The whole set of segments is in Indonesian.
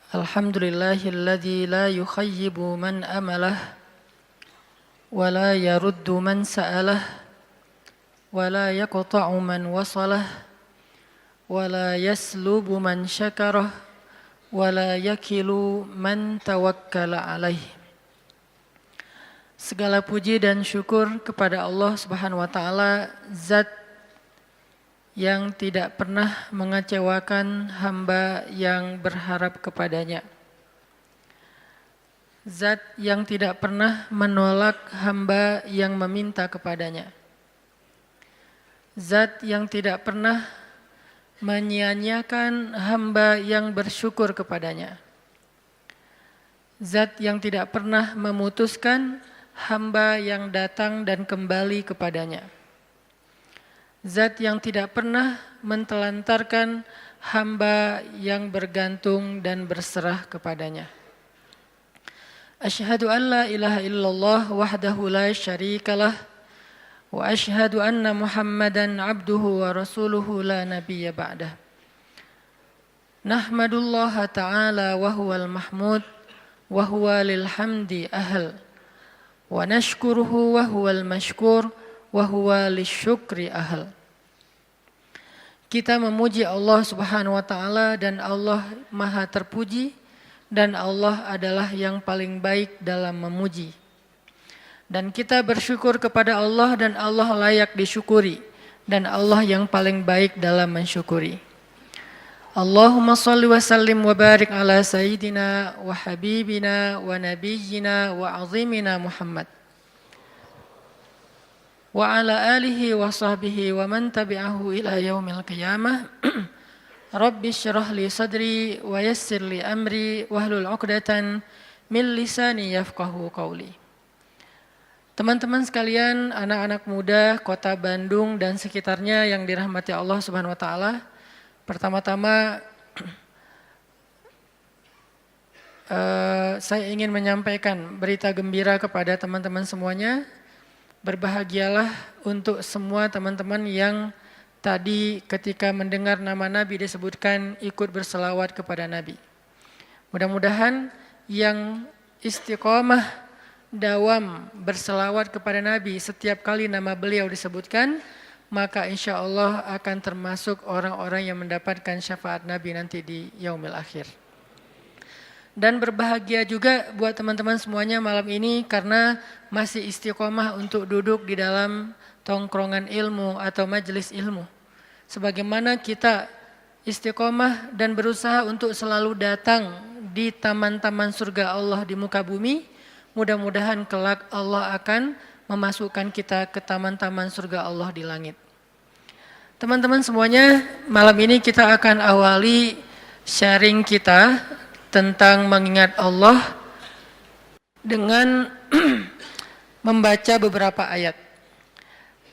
Alhamdulillahilladzi la yukhayyibu man amalah wa la yaruddu man sa'alah wa la yaqta'u man wasalah wa la yaslubu man syakarah wa la yakilu man tawakkala alaih. Segala puji dan syukur kepada Allah Subhanahu wa taala, zat yang tidak pernah mengecewakan hamba yang berharap kepadanya. Zat yang tidak pernah menolak hamba yang meminta kepadanya. Zat yang tidak pernah menyia-nyiakan hamba yang bersyukur kepadanya. Zat yang tidak pernah memutuskan hamba yang datang dan kembali kepadanya. Zat yang tidak pernah mentelantarkan hamba yang bergantung dan berserah kepadanya. Asyhadu an la ilaha illallah wahdahu la syarikalah wa asyhadu anna Muhammadan abduhu wa rasuluhu la nabiyya ba'dah. Nahmadullaha ta'ala wa huwal mahmud wa huwa lil hamdi ahl wa nashkuruhu wa huwal mashkur wa huwa lisyukri ahl. Kita memuji Allah Subhanahu wa taala dan Allah Maha terpuji dan Allah adalah yang paling baik dalam memuji. Dan kita bersyukur kepada Allah dan Allah layak disyukuri dan Allah yang paling baik dalam mensyukuri. Allahumma shalli wa sallim wa barik ala sayyidina wa habibina wa nabiyyina wa azimina Muhammad wa ala alihi wa sahbihi wa man tabi'ahu ila yaumil qiyamah. Rabbi syrah li sadri wa yassir li amri wahlul 'uqdatan min lisani yafqahu qawli. Teman-teman sekalian, anak-anak muda Kota Bandung dan sekitarnya yang dirahmati Allah Subhanahu wa taala. Pertama-tama saya ingin menyampaikan berita gembira kepada teman-teman semuanya. Berbahagialah untuk semua teman-teman yang tadi ketika mendengar nama Nabi disebutkan ikut berselawat kepada Nabi. Mudah-mudahan yang istiqomah dawam berselawat kepada Nabi setiap kali nama beliau disebutkan, maka insya Allah akan termasuk orang-orang yang mendapatkan syafaat Nabi nanti di yaumil akhir. Dan berbahagia juga buat teman-teman semuanya malam ini karena masih istiqomah untuk duduk di dalam tongkrongan ilmu atau majelis ilmu. Sebagaimana kita istiqomah dan berusaha untuk selalu datang di taman-taman surga Allah di muka bumi, mudah-mudahan kelak Allah akan memasukkan kita ke taman-taman surga Allah di langit. Teman-teman semuanya, malam ini kita akan awali sharing kita tentang mengingat Allah dengan membaca beberapa ayat.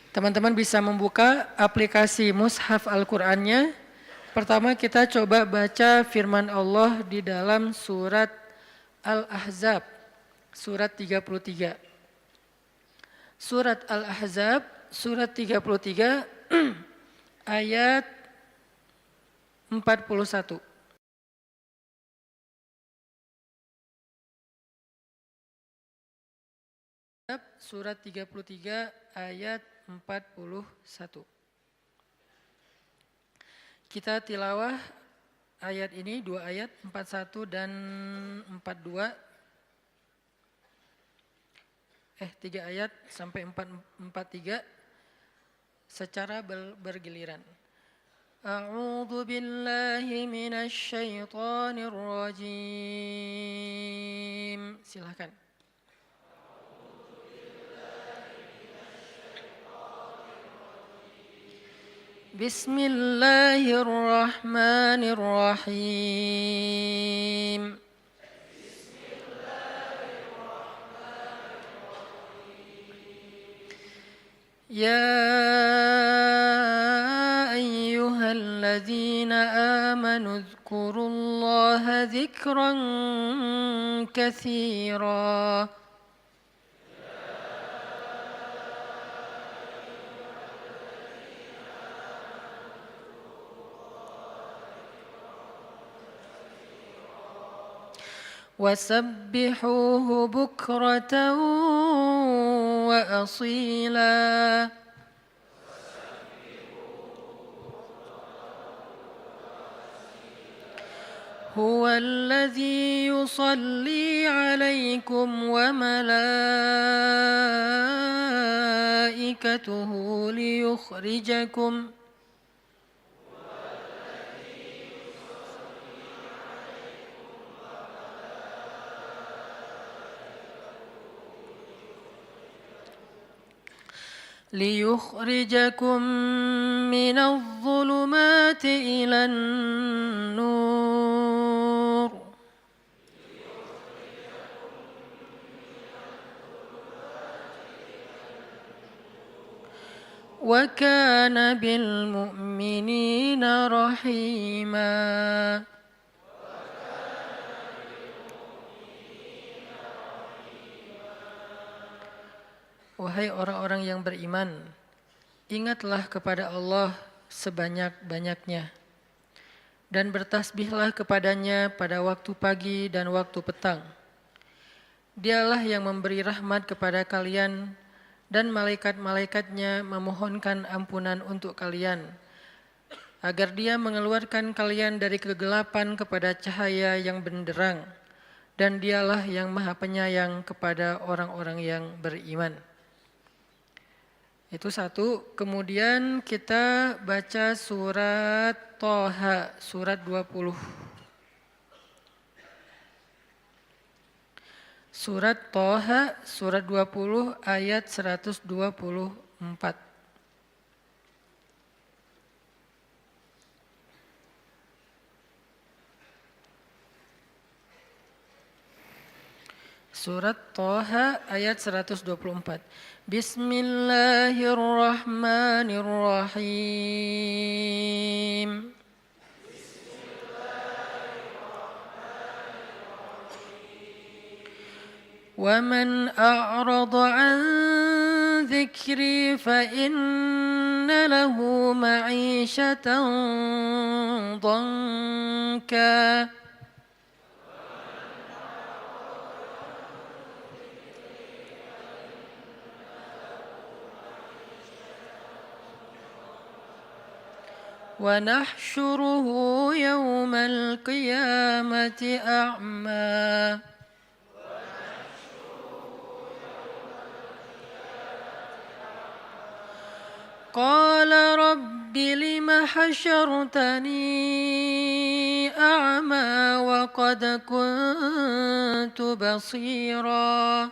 Teman-teman bisa membuka aplikasi Mushaf Al-Qur'annya. Pertama kita coba baca firman Allah di dalam surat Al-Ahzab, surat 33. Surat Al-Ahzab, surat 33, ayat 41. Surat 33 ayat 41. Kita tilawah ayat ini, dua ayat, 41 dan 42. 3 ayat sampai 43 secara bergiliran. A'udzu billahi minasy syaithanir rajim. Silakan. Bismillahirrahmanirrahim. Ya ayyuhalladzina amanu dzkurullaha dzikran katsira. وسبحوه بكرة وأصيلا هو الذي يصلي عليكم وملائكته ليخرجكم من الظلمات إلى النور وكان بالمؤمنين رحيما. Wahai orang-orang yang beriman, ingatlah kepada Allah sebanyak-banyaknya dan bertasbihlah kepadanya pada waktu pagi dan waktu petang. Dialah yang memberi rahmat kepada kalian dan malaikat-malaikatnya memohonkan ampunan untuk kalian agar Dia mengeluarkan kalian dari kegelapan kepada cahaya yang benderang, dan Dialah yang Maha Penyayang kepada orang-orang yang beriman. Itu satu. Kemudian kita baca surat Thaha, surat 20. Surat Thaha, surat 20 ayat 124. Surat Thaha ayat 124. Bismillahirrahmanirrahim. وَمَنْ أَعْرَضَ عَنْ ذِكْرِي فَإِنَّ لَهُ مَعِيشَةً ضَنْكًا وَنَحْشُرُهُ يَوْمَ الْقِيَامَةِ أَعْمَى قال رب لم حشرتني أعمى وقد كنت بصيرا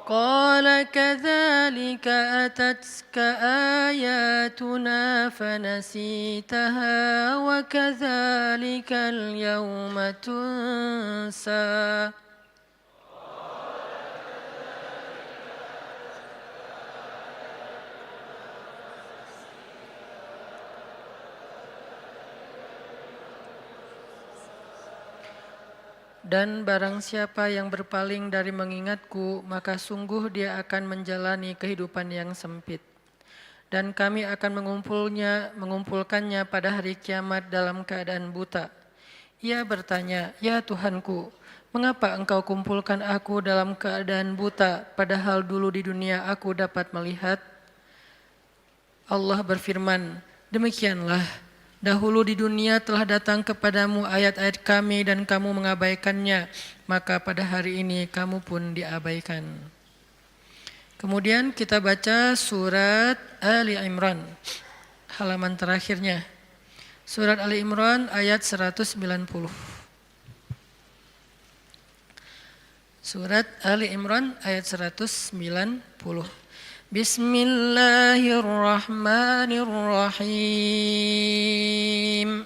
قال كذلك أتتك آياتنا فنسيتها وكذلك اليوم تنسى Dan barang siapa yang berpaling dari mengingatku, maka sungguh dia akan menjalani kehidupan yang sempit. Dan kami akan mengumpulkannya pada hari kiamat dalam keadaan buta. Ia bertanya, "Ya Tuhanku, mengapa engkau kumpulkan aku dalam keadaan buta, padahal dulu di dunia aku dapat melihat?" Allah berfirman, "Demikianlah. Dahulu di dunia telah datang kepadamu ayat-ayat kami dan kamu mengabaikannya, maka pada hari ini kamu pun diabaikan." Kemudian kita baca surat Ali Imran, halaman terakhirnya. Surat Ali Imran ayat 190. Surat Ali Imran ayat 190. Bismillahirrahmanirrahim.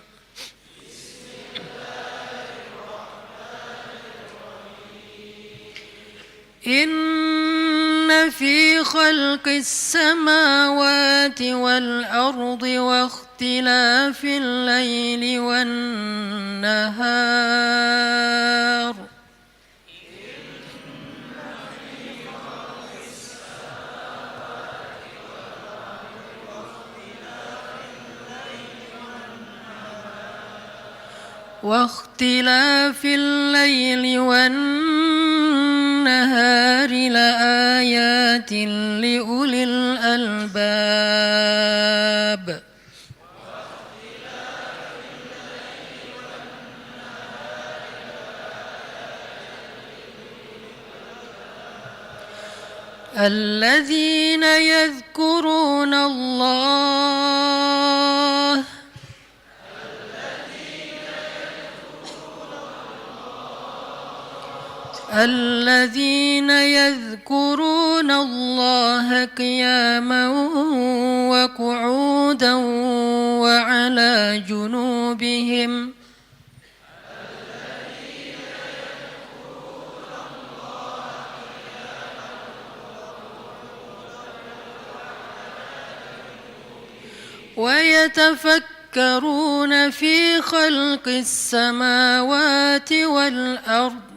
Inna fi khalqis samawati wal ardi wa ikhtilafil laili wan nahar واختلاف الليل والنهار لآيات لأولي الألباب الذين يذكرون الله قياما وقعودا وعلى جنوبهم ويتفكرون في خلق السماوات والأرض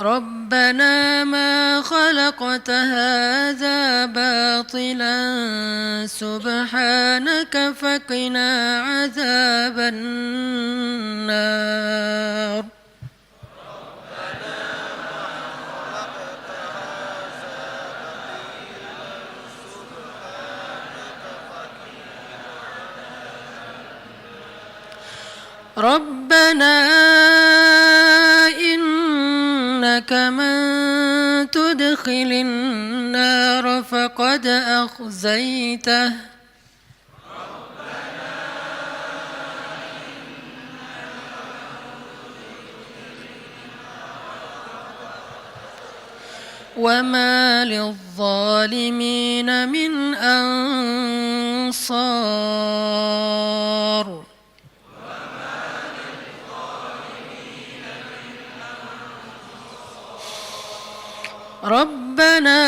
ربنا ما خلقت هذا باطلا سبحانك فقنا عذاب النار ربنا إنك من تدخل النار فقد أخزيته وما للظالمين من أنصار ربنا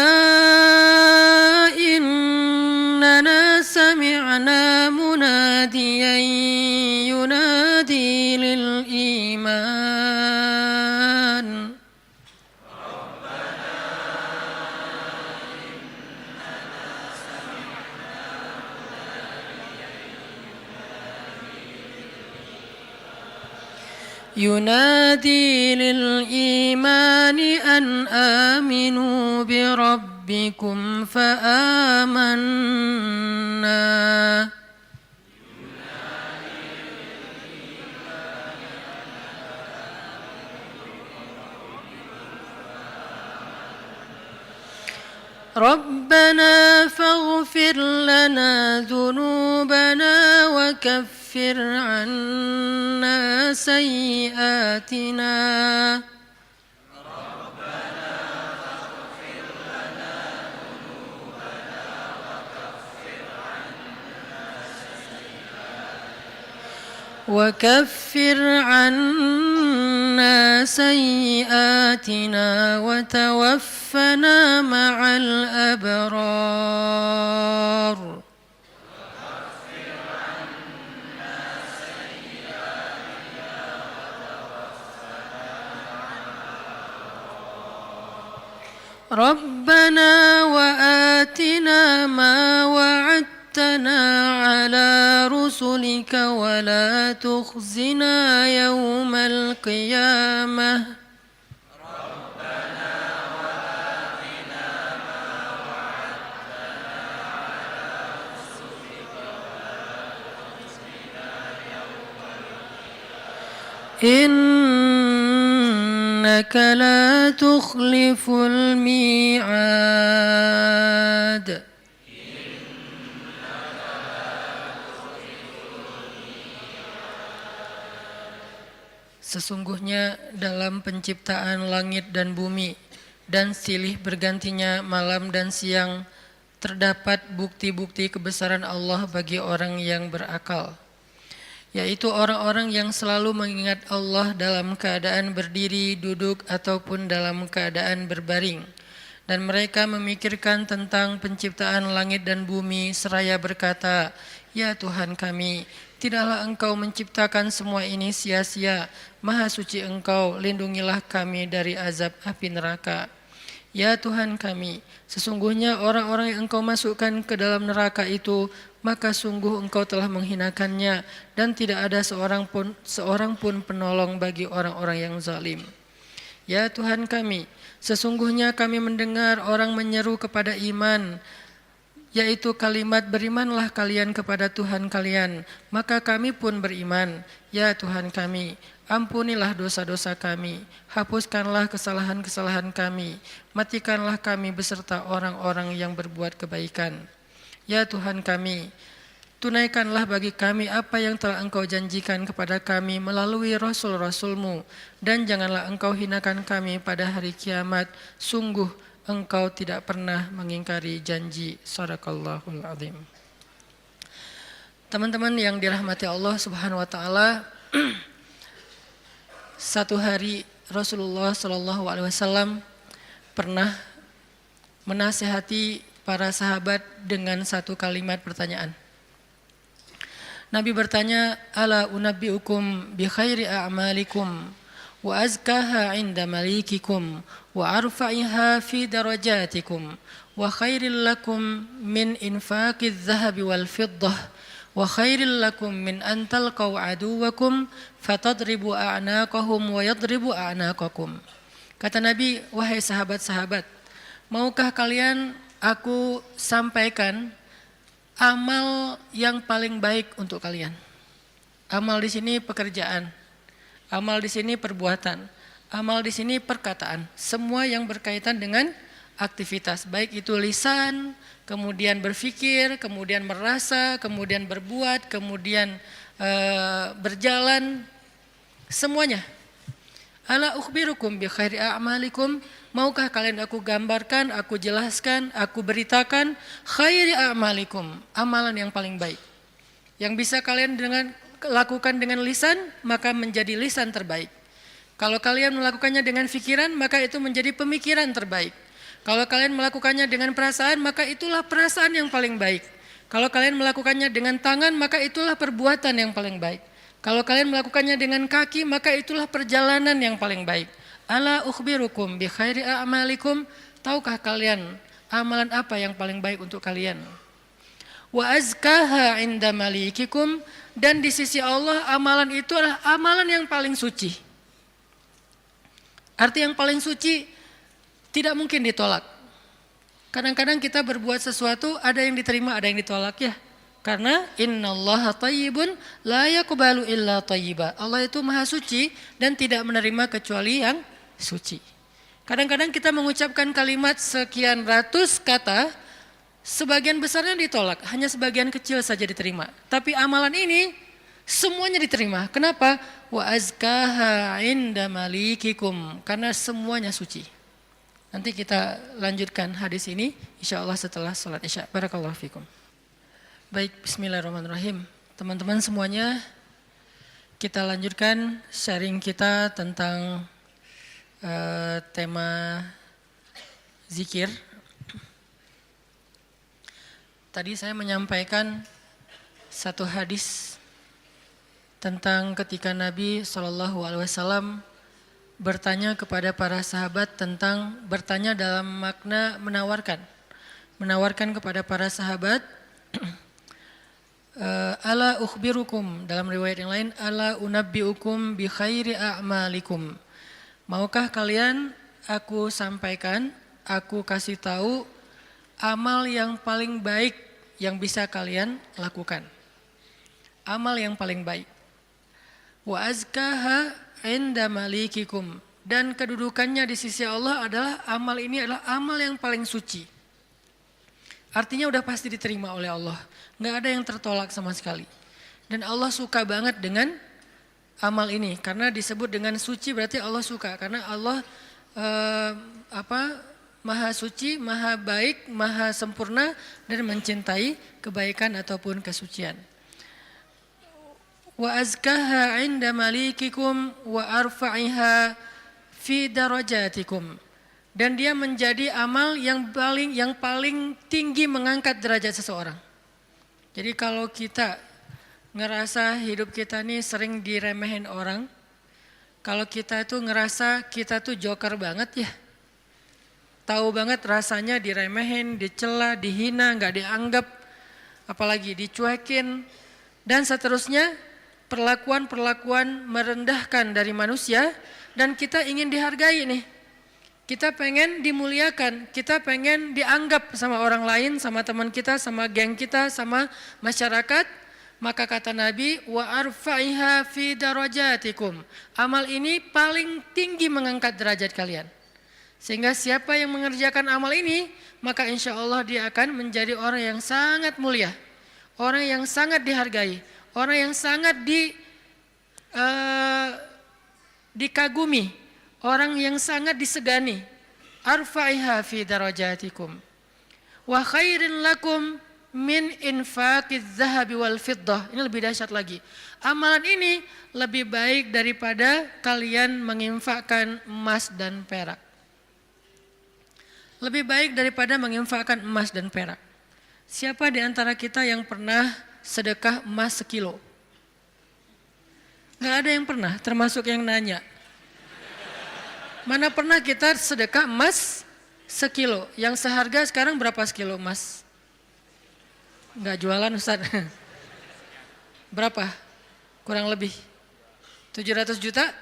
إننا سمعنا مناديا ينادي للإيمان أن آمنوا بربكم فآمنا ربنا فاغفر لنا ذنوبنا وكفر عنا سيئاتنا وتوفنا مع الأبرار ربنا وآتنا ما وعدتنا على رسلك ولا تخزنا يوم القيامة إنك لا تخلف الميعاد Sesungguhnya dalam penciptaan langit dan bumi dan silih bergantinya malam dan siang terdapat bukti-bukti kebesaran Allah bagi orang yang berakal, yaitu orang-orang yang selalu mengingat Allah dalam keadaan berdiri, duduk, ataupun dalam keadaan berbaring. Dan mereka memikirkan tentang penciptaan langit dan bumi seraya berkata, "Ya Tuhan kami, tidaklah Engkau menciptakan semua ini sia-sia. Maha suci Engkau, lindungilah kami dari azab api neraka." Ya Tuhan kami, sesungguhnya orang-orang yang Engkau masukkan ke dalam neraka itu, maka sungguh Engkau telah menghinakannya dan tidak ada seorang pun penolong bagi orang-orang yang zalim. Ya Tuhan kami, sesungguhnya kami mendengar orang menyeru kepada iman, yaitu kalimat berimanlah kalian kepada Tuhan kalian, maka kami pun beriman. Ya Tuhan kami, ampunilah dosa-dosa kami, hapuskanlah kesalahan-kesalahan kami, matikanlah kami beserta orang-orang yang berbuat kebaikan. Ya Tuhan kami, tunaikanlah bagi kami apa yang telah Engkau janjikan kepada kami melalui Rasul-Rasul-Mu, dan janganlah Engkau hinakan kami pada hari kiamat. Sungguh Engkau tidak pernah mengingkari janji. Shadaqallahul azim. Teman-teman yang dirahmati Allah Subhanahu wa taala, satu hari Rasulullah Shallallahu alaihi wasallam pernah menasihati para sahabat dengan satu kalimat pertanyaan. Nabi bertanya, "Ala unabbiukum bi khairi a'malikum wa azkaha 'inda malikikum wa arfa'iha fi darajatikum wa khairil lakum min infaqiz zahabi wal fiddah wa khairil lakum min an talqaw aduwakum fatadribu a'naqahum wa yadribu a'naqakum." Kata Nabi, "Wahai sahabat-sahabat, maukah kalian aku sampaikan amal yang paling baik untuk kalian?" Amal di sini pekerjaan, amal di sini perbuatan, amal di sini perkataan, semua yang berkaitan dengan aktivitas, baik itu lisan, kemudian berpikir, kemudian merasa, kemudian berbuat, kemudian berjalan, semuanya. Ala ukhbirukum bi khairi a'malikum, maukah kalian aku gambarkan, aku jelaskan, aku beritakan khairi a'malikum, amalan yang paling baik. Yang bisa kalian lakukan dengan lisan, maka menjadi lisan terbaik. Kalau kalian melakukannya dengan pikiran, maka itu menjadi pemikiran terbaik. Kalau kalian melakukannya dengan perasaan, maka itulah perasaan yang paling baik. Kalau kalian melakukannya dengan tangan, maka itulah perbuatan yang paling baik. Kalau kalian melakukannya dengan kaki, maka itulah perjalanan yang paling baik. Ala ukhbirukum bi khairi a'malikum, tahukah kalian amalan apa yang paling baik untuk kalian? Wa azkaha 'inda malikikum, dan di sisi Allah amalan itu adalah amalan yang paling suci. Arti yang paling suci tidak mungkin ditolak. Kadang-kadang kita berbuat sesuatu, ada yang diterima, ada yang ditolak ya. Karena innallaha thayyibun la yaqbalu illa thayyiba. Allah itu maha suci dan tidak menerima kecuali yang suci. Kadang-kadang kita mengucapkan kalimat sekian ratus kata, sebagian besarnya ditolak, hanya sebagian kecil saja diterima. Tapi amalan ini semuanya diterima. Kenapa? Wa azkaha 'inda malikikum, karena semuanya suci. Nanti kita lanjutkan hadis ini insyaallah setelah salat Isya. Barakallahu fikum. Baik, bismillahirrahmanirrahim. Teman-teman semuanya, kita lanjutkan sharing kita tentang tema zikir. Tadi saya menyampaikan satu hadis tentang ketika Nabi SAW bertanya kepada para sahabat tentang, bertanya dalam makna menawarkan kepada para sahabat, ala ukhbirukum, dalam riwayat yang lain ala unabbiukum bi khairi a'malikum, maukah kalian aku sampaikan, aku kasih tahu amal yang paling baik yang bisa kalian lakukan, amal yang paling baik. Wa azkaha 'inda malikikum, dan kedudukannya di sisi Allah adalah amal ini adalah amal yang paling suci. Artinya udah pasti diterima oleh Allah, nggak ada yang tertolak sama sekali. Dan Allah suka banget dengan amal ini, karena disebut dengan suci berarti Allah suka, karena Allah maha suci, maha baik, maha sempurna dan mencintai kebaikan ataupun kesucian. Wa azkaha 'inda malikikum wa arfa'iha fi darajatikum, dan dia menjadi amal yang paling tinggi mengangkat derajat seseorang. Jadi kalau kita ngerasa hidup kita ini sering diremehin orang, kalau kita itu ngerasa kita tuh joker banget ya, tahu banget rasanya diremehin, dicela, dihina, nggak dianggap, apalagi dicuekin, dan seterusnya perlakuan-perlakuan merendahkan dari manusia, dan kita ingin dihargai nih. Kita pengen dimuliakan, kita pengen dianggap sama orang lain, sama teman kita, sama geng kita, sama masyarakat. Maka kata Nabi, wa arfa'iha fi darajatikum. Amal ini paling tinggi mengangkat derajat kalian. Sehingga siapa yang mengerjakan amal ini, maka insya Allah dia akan menjadi orang yang sangat mulia, orang yang sangat dihargai, orang yang sangat dikagumi, orang yang sangat disegani. Arfa'iha fi darajatikum wa khairin lakum min infaqiz zahabi wal fiddah. Ini lebih dahsyat lagi. Amalan ini lebih baik daripada kalian menginfakkan emas dan perak. Lebih baik daripada menginfakkan emas dan perak. Siapa di antara kita yang pernah sedekah emas 1 kilo? Gak ada yang pernah, termasuk yang nanya. Mana pernah kita sedekah emas 1 kilo? Yang seharga sekarang berapa sekilo emas? Enggak jualan Ustaz. Berapa? Kurang lebih 700 juta?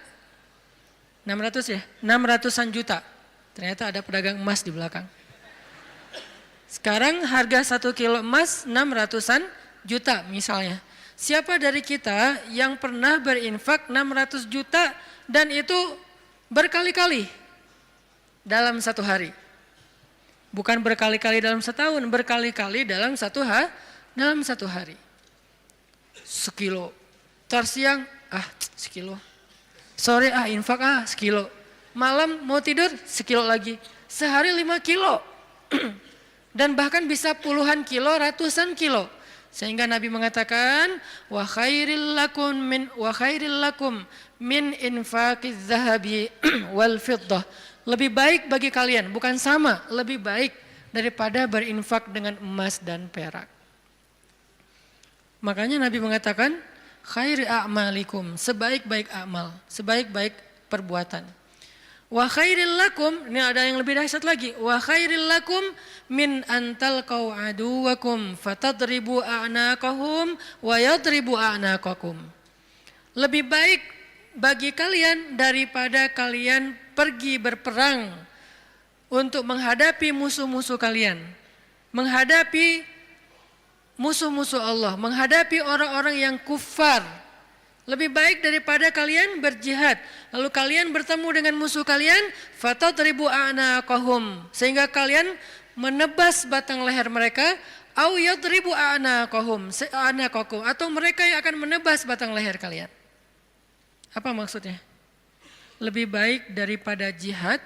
600 ya? 600-an juta. Ternyata ada pedagang emas di belakang. Sekarang harga 1 kilo emas 600-an juta misalnya. Siapa dari kita yang pernah berinfak 600 juta dan itu berkali-kali dalam 1 hari? Bukan berkali-kali dalam setahun, berkali-kali dalam 1 hari. 1 kilo. Ntar siang, 1 kilo. Sore, infak 1 kilo. Malam mau tidur 1 kilo lagi. Sehari 5 kilo. Dan bahkan bisa puluhan kilo, ratusan kilo. Sehingga Nabi mengatakan, wa khairil lakum min infaqiz zahabi wal fiddah. Lebih baik bagi kalian, bukan sama, lebih baik daripada berinfak dengan emas dan perak. Makanya Nabi mengatakan, khairi a'malikum, sebaik-baik amal, sebaik-baik perbuatan. Wa khairil lakum, ini ada yang lebih dahsyat lagi. Wa khairil lakum min antalqau aduwakum fatadribu a'naqahum wa yadribu a'naqakum. Lebih baik bagi kalian daripada kalian pergi berperang untuk menghadapi musuh-musuh kalian. Menghadapi musuh-musuh Allah, menghadapi orang-orang yang kufar. Lebih baik daripada kalian berjihad, lalu kalian bertemu dengan musuh kalian, fatadribu a'naqahum, sehingga kalian menebas batang leher mereka, au yadribu a'naqahum, atau mereka yang akan menebas batang leher kalian. Apa maksudnya? Lebih baik daripada jihad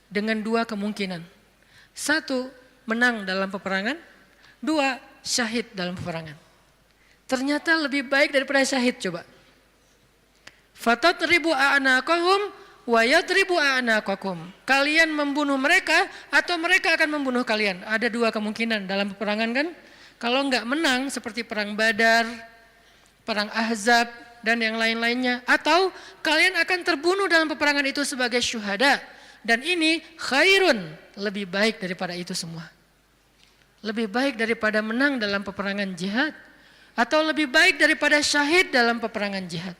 dengan 2 kemungkinan. 1, menang dalam peperangan. 2, syahid dalam peperangan. Ternyata lebih baik daripada syahid, coba. Fatadribu a'naqahum wa yadribu a'naqakum. Kalian membunuh mereka atau mereka akan membunuh kalian. Ada 2 kemungkinan dalam peperangan kan? Kalau enggak menang seperti perang Badar, perang Ahzab dan yang lain-lainnya, atau kalian akan terbunuh dalam peperangan itu sebagai syuhada. Dan ini khairun, lebih baik daripada itu semua. Lebih baik daripada menang dalam peperangan jihad, atau lebih baik daripada syahid dalam peperangan jihad.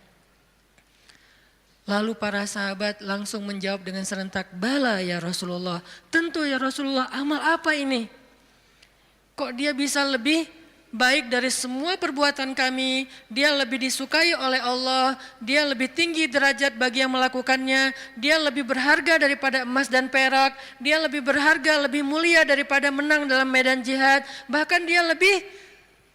Lalu para sahabat langsung menjawab dengan serentak, bala ya Rasulullah, tentu ya Rasulullah, amal apa ini? Kok dia bisa lebih baik dari semua perbuatan kami, dia lebih disukai oleh Allah, dia lebih tinggi derajat bagi yang melakukannya, dia lebih berharga daripada emas dan perak, dia lebih berharga, lebih mulia daripada menang dalam medan jihad, bahkan dia lebih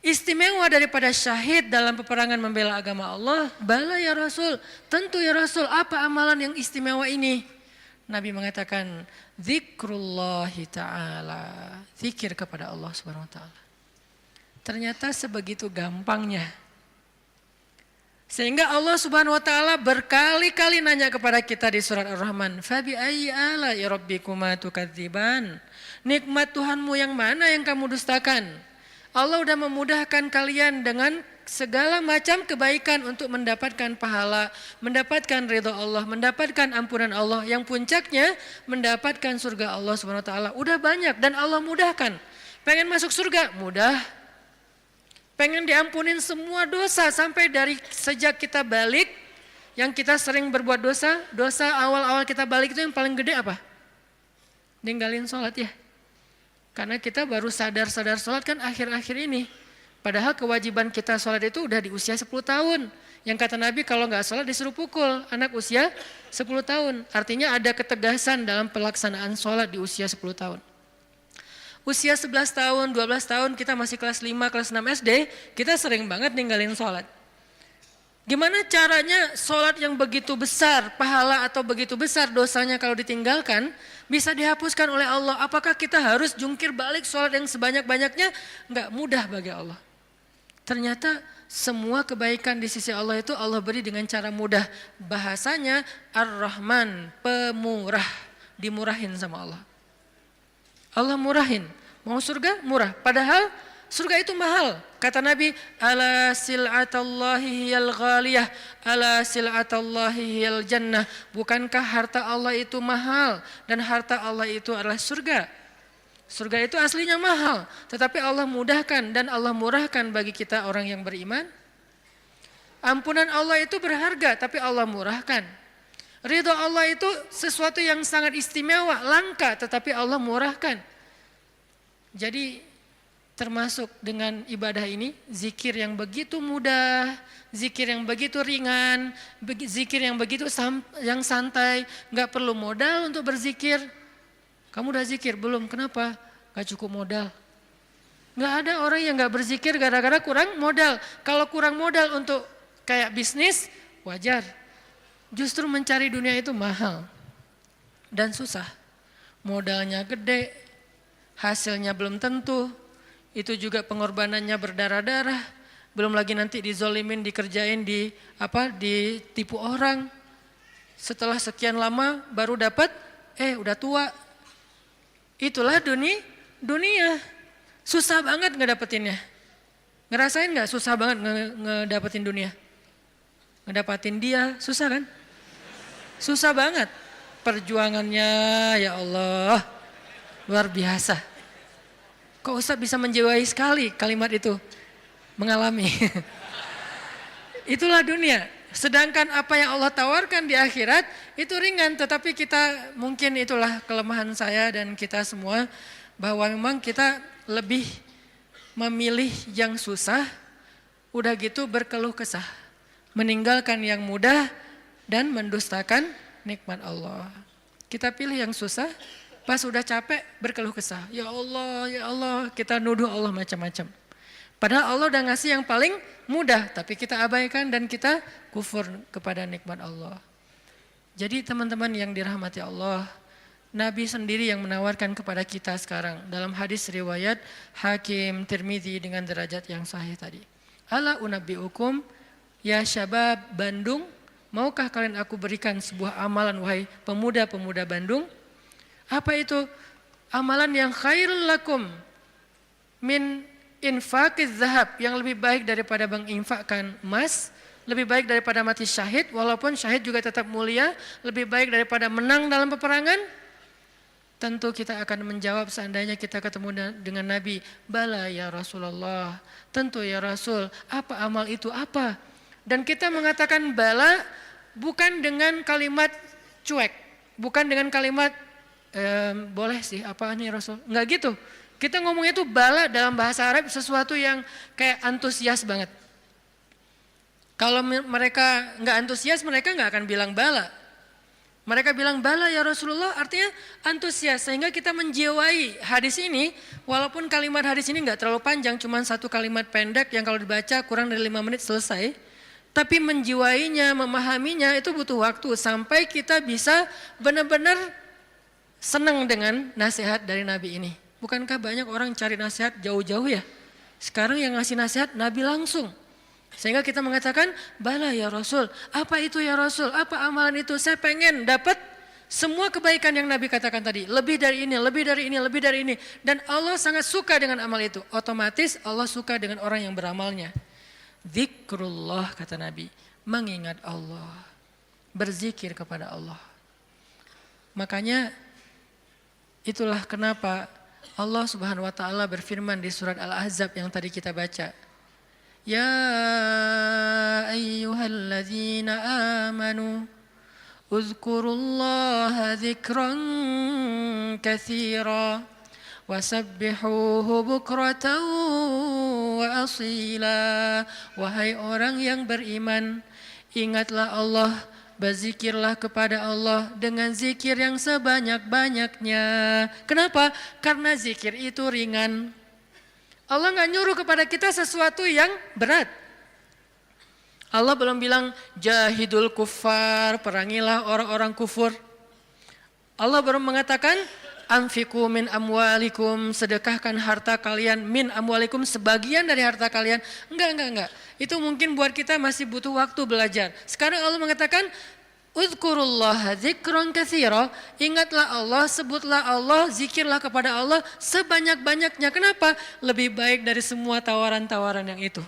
istimewa daripada syahid dalam peperangan membela agama Allah. Bala ya Rasul, tentu ya Rasul, apa amalan yang istimewa ini? Nabi mengatakan, zikrullahi ta'ala, zikir kepada Allah subhanahu wa ta'ala. Ternyata sebegitu gampangnya. Sehingga Allah subhanahu wa ta'ala berkali-kali nanya kepada kita di surat Ar-Rahman, fabi ayyi ala'i rabbikuma tukadziban. Nikmat Tuhanmu yang mana yang kamu dustakan? Allah sudah memudahkan kalian dengan segala macam kebaikan untuk mendapatkan pahala, mendapatkan ridha Allah, mendapatkan ampunan Allah, yang puncaknya mendapatkan surga Allah Subhanahu wa taala. Udah banyak dan Allah mudahkan. Pengen masuk surga? Mudah. Pengen diampunin semua dosa sampai dari sejak kita balik, yang kita sering berbuat dosa, dosa awal-awal kita balik itu yang paling gede apa? Ninggalin sholat ya. Karena kita baru sadar-sadar sholat kan akhir-akhir ini. Padahal kewajiban kita sholat itu udah di usia 10 tahun. Yang kata Nabi kalau nggak sholat disuruh pukul anak usia 10 tahun. Artinya ada ketegasan dalam pelaksanaan sholat di usia 10 tahun. Usia 11 tahun, 12 tahun kita masih kelas 5, kelas 6 SD, kita sering banget ninggalin sholat. Gimana caranya sholat yang begitu besar pahala atau begitu besar dosanya kalau ditinggalkan bisa dihapuskan oleh Allah? Apakah kita harus jungkir balik sholat yang sebanyak-banyaknya? Enggak mudah bagi Allah. Ternyata semua kebaikan di sisi Allah itu Allah beri dengan cara mudah. Bahasanya Ar-Rahman, pemurah, dimurahin sama Allah. Allah murahin. Mau surga? Murah. Padahal surga itu mahal. Kata Nabi, ala sil'atallahi hiyal ghaliyah, ala sil'atallahi hiyal jannah. Bukankah harta Allah itu mahal dan harta Allah itu adalah surga? Surga itu aslinya mahal, tetapi Allah mudahkan dan Allah murahkan bagi kita orang yang beriman. Ampunan Allah itu berharga, tapi Allah murahkan. Ridha Allah itu sesuatu yang sangat istimewa, langka, tetapi Allah murahkan. Jadi termasuk dengan ibadah ini, zikir yang begitu mudah, zikir yang begitu ringan, zikir yang begitu yang santai, nggak perlu modal untuk berzikir. Kamu udah zikir belum? Kenapa? Gak cukup modal. Gak ada orang yang gak berzikir gara-gara kurang modal. Kalau kurang modal untuk kayak bisnis, wajar. Justru mencari dunia itu mahal dan susah. Modalnya gede, hasilnya belum tentu. Itu juga pengorbanannya berdarah-darah. Belum lagi nanti dizolimin, dikerjain, ditipu orang. Setelah sekian lama baru dapat, udah tua. Itulah dunia. Susah banget ngedapetinnya. Ngerasain gak susah banget ngedapetin dunia? Ngedapetin dia, susah kan? Susah banget. Perjuangannya ya Allah, luar biasa. Kok Ustaz bisa menjiwai sekali kalimat itu? Mengalami. Itulah dunia. Sedangkan apa yang Allah tawarkan di akhirat itu ringan, tetapi kita mungkin itulah kelemahan saya dan kita semua, bahwa memang kita lebih memilih yang susah, udah gitu berkeluh kesah, meninggalkan yang mudah dan mendustakan nikmat Allah. Kita pilih yang susah, pas udah capek berkeluh kesah, ya Allah, kita nuduh Allah macam-macam. Padahal Allah udah ngasih yang paling mudah, tapi kita abaikan dan kita kufur kepada nikmat Allah. Jadi teman-teman yang dirahmati Allah, Nabi sendiri yang menawarkan kepada kita sekarang dalam hadis riwayat Hakim Tirmidzi dengan derajat yang sahih tadi. Ala unabbiukum ya syabab Bandung, maukah kalian aku berikan sebuah amalan wahai pemuda-pemuda Bandung? Apa itu? Amalan yang khairul lakum min infaqiz zahab, yang lebih baik daripada menginfakkan emas, lebih baik daripada mati syahid, walaupun syahid juga tetap mulia, lebih baik daripada menang dalam peperangan. Tentu kita akan menjawab seandainya kita ketemu dengan Nabi, bala ya Rasulullah, tentu ya Rasul, apa amal itu apa? Dan kita mengatakan bala bukan dengan kalimat cuek, bukan dengan kalimat boleh sih, apaan nih Rasul, enggak gitu. Kita ngomongnya itu bala dalam bahasa Arab sesuatu yang kayak antusias banget. Kalau mereka nggak antusias, mereka nggak akan bilang bala. Mereka bilang bala ya Rasulullah, artinya antusias. Sehingga kita menjiwai hadis ini, walaupun kalimat hadis ini nggak terlalu panjang, cuma satu kalimat pendek yang kalau dibaca kurang dari 5 menit selesai. Tapi menjiwainya, memahaminya itu butuh waktu sampai kita bisa benar-benar senang dengan nasihat dari Nabi ini. Bukankah banyak orang cari nasihat jauh-jauh ya? Sekarang yang ngasih nasihat Nabi langsung. Sehingga kita mengatakan, bala ya Rasul, apa itu ya Rasul, apa amalan itu? Saya pengen dapat semua kebaikan yang Nabi katakan tadi. Lebih dari ini, lebih dari ini, lebih dari ini. Dan Allah sangat suka dengan amal itu. Otomatis Allah suka dengan orang yang beramalnya. Zikrullah kata Nabi, mengingat Allah, berzikir kepada Allah. Makanya itulah kenapa Allah Subhanahu wa taala berfirman di surat Al-Ahzab yang tadi kita baca. Ya ayyuhalladzina amanu uzkurullaha dzikran katsira wasabbihuhu bukratan wa asila. Wahai orang yang beriman, ingatlah Allah, berzikirlah kepada Allah dengan zikir yang sebanyak-banyaknya. Kenapa? Karena zikir itu ringan. Allah nggak nyuruh kepada kita sesuatu yang berat. Allah belum bilang jahidul kuffar, perangilah orang-orang kufur. Allah belum mengatakan anfiqu min amwalikum, sedekahkan harta kalian, min amwalikum, sebagian dari harta kalian. Enggak. Itu mungkin buat kita masih butuh waktu belajar. Sekarang Allah mengatakan uzkurullaha dzikran katsira, ingatlah Allah, sebutlah Allah, zikirlah kepada Allah sebanyak-banyaknya. Kenapa? Lebih baik dari semua tawaran-tawaran yang itu.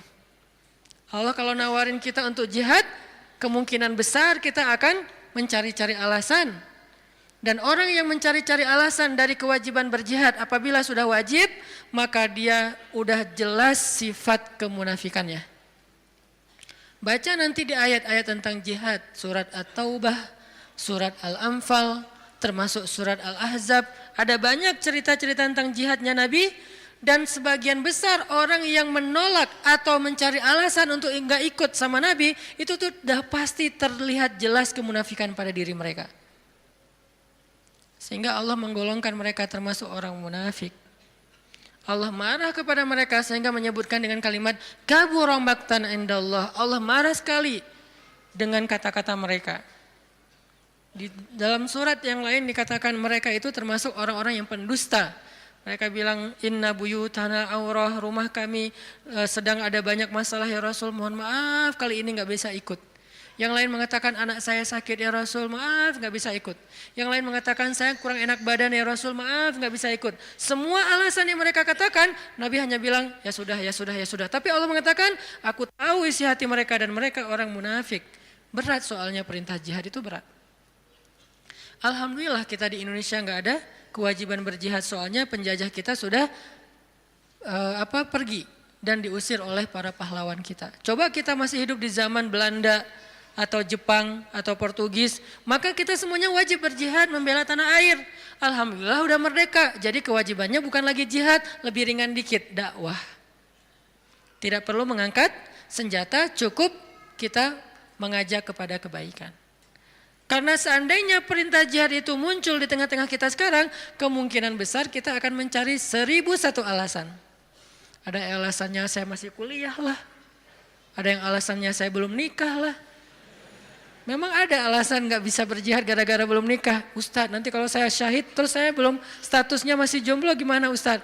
Allah kalau nawarin kita untuk jihad, kemungkinan besar kita akan mencari-cari alasan. Dan orang yang mencari-cari alasan dari kewajiban berjihad apabila sudah wajib, maka dia udah jelas sifat kemunafikannya. Baca nanti di ayat-ayat tentang jihad, surat At-Taubah, surat Al-Anfal, termasuk surat Al-Ahzab. Ada banyak cerita-cerita tentang jihadnya Nabi, dan sebagian besar orang yang menolak atau mencari alasan untuk enggak ikut sama Nabi, itu tuh udah pasti terlihat jelas kemunafikan pada diri mereka. Sehingga Allah menggolongkan mereka termasuk orang munafik. Allah marah kepada mereka sehingga menyebutkan dengan kalimat kabura maqtan indallah. Allah marah sekali dengan kata-kata mereka. Di dalam surat yang lain dikatakan mereka itu termasuk orang-orang yang pendusta. Mereka bilang inna buyutana aurah, rumah kami sedang ada banyak masalah ya Rasul, mohon maaf kali ini enggak bisa ikut. Yang lain mengatakan anak saya sakit ya Rasul, maaf nggak bisa ikut. Yang lain mengatakan saya kurang enak badan ya Rasul, maaf nggak bisa ikut. Semua alasan yang mereka katakan, Nabi hanya bilang ya sudah. Tapi Allah mengatakan aku tahu isi hati mereka dan mereka orang munafik. Berat soalnya perintah jihad itu berat. Alhamdulillah kita di Indonesia nggak ada kewajiban berjihad, soalnya penjajah kita sudah pergi dan diusir oleh para pahlawan kita. Coba kita masih hidup di zaman Belanda atau Jepang atau Portugis, maka kita semuanya wajib berjihad membela tanah air. Alhamdulillah udah merdeka, jadi kewajibannya bukan lagi jihad, lebih ringan dikit, dakwah. Tidak perlu mengangkat senjata, cukup kita mengajak kepada kebaikan. Karena seandainya perintah jihad itu muncul di tengah-tengah kita sekarang, kemungkinan besar kita akan mencari 1001 alasan. Ada alasannya saya masih kuliah lah, ada yang alasannya saya belum nikah lah. Memang ada alasan gak bisa berjihad gara-gara belum nikah. Ustadz, nanti kalau saya syahid terus saya belum, statusnya masih jomblo gimana Ustadz?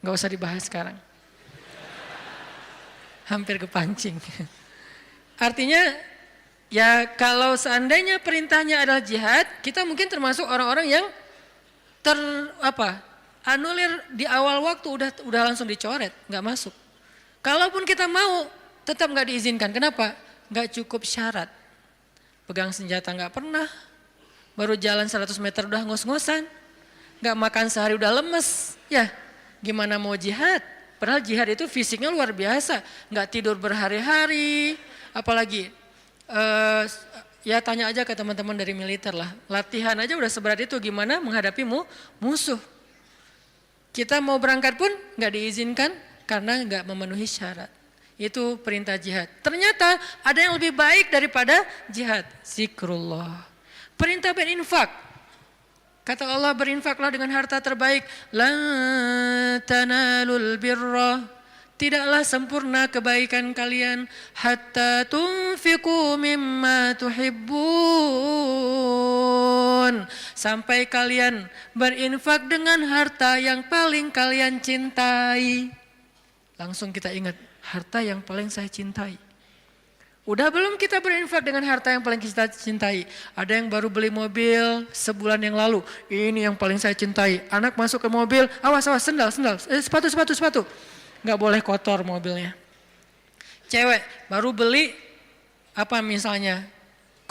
Gak usah dibahas sekarang. Hampir kepancing. Artinya ya kalau seandainya perintahnya adalah jihad, kita mungkin termasuk orang-orang yang anulir di awal waktu udah langsung dicoret, gak masuk. Kalaupun kita mau, tetap nggak diizinkan. Kenapa? Nggak cukup syarat. Pegang senjata nggak pernah, baru jalan 100 meter udah ngos-ngosan, nggak makan sehari udah lemes. Ya, gimana mau jihad? Padahal jihad itu fisiknya luar biasa, nggak tidur berhari-hari, apalagi ya tanya aja ke teman-teman dari militer lah. Latihan aja udah seberat itu, gimana menghadapi musuh? Kita mau berangkat pun nggak diizinkan karena nggak memenuhi syarat. Itu perintah jihad. Ternyata ada yang lebih baik daripada jihad. Zikrullah. Perintah berinfak. Kata Allah, berinfaklah dengan harta terbaik. Lan tanalul birra. Tidaklah sempurna kebaikan kalian. Hatta tunfiqu mimma tuhibbun. Sampai kalian berinfak dengan harta yang paling kalian cintai. Langsung kita ingat. Harta yang paling saya cintai. Udah belum kita berinfak dengan harta yang paling kita cintai? Ada yang baru beli mobil sebulan yang lalu. Ini yang paling saya cintai. Anak masuk ke mobil, awas sendal, sepatu. nggak boleh kotor mobilnya. Cewek baru beli apa misalnya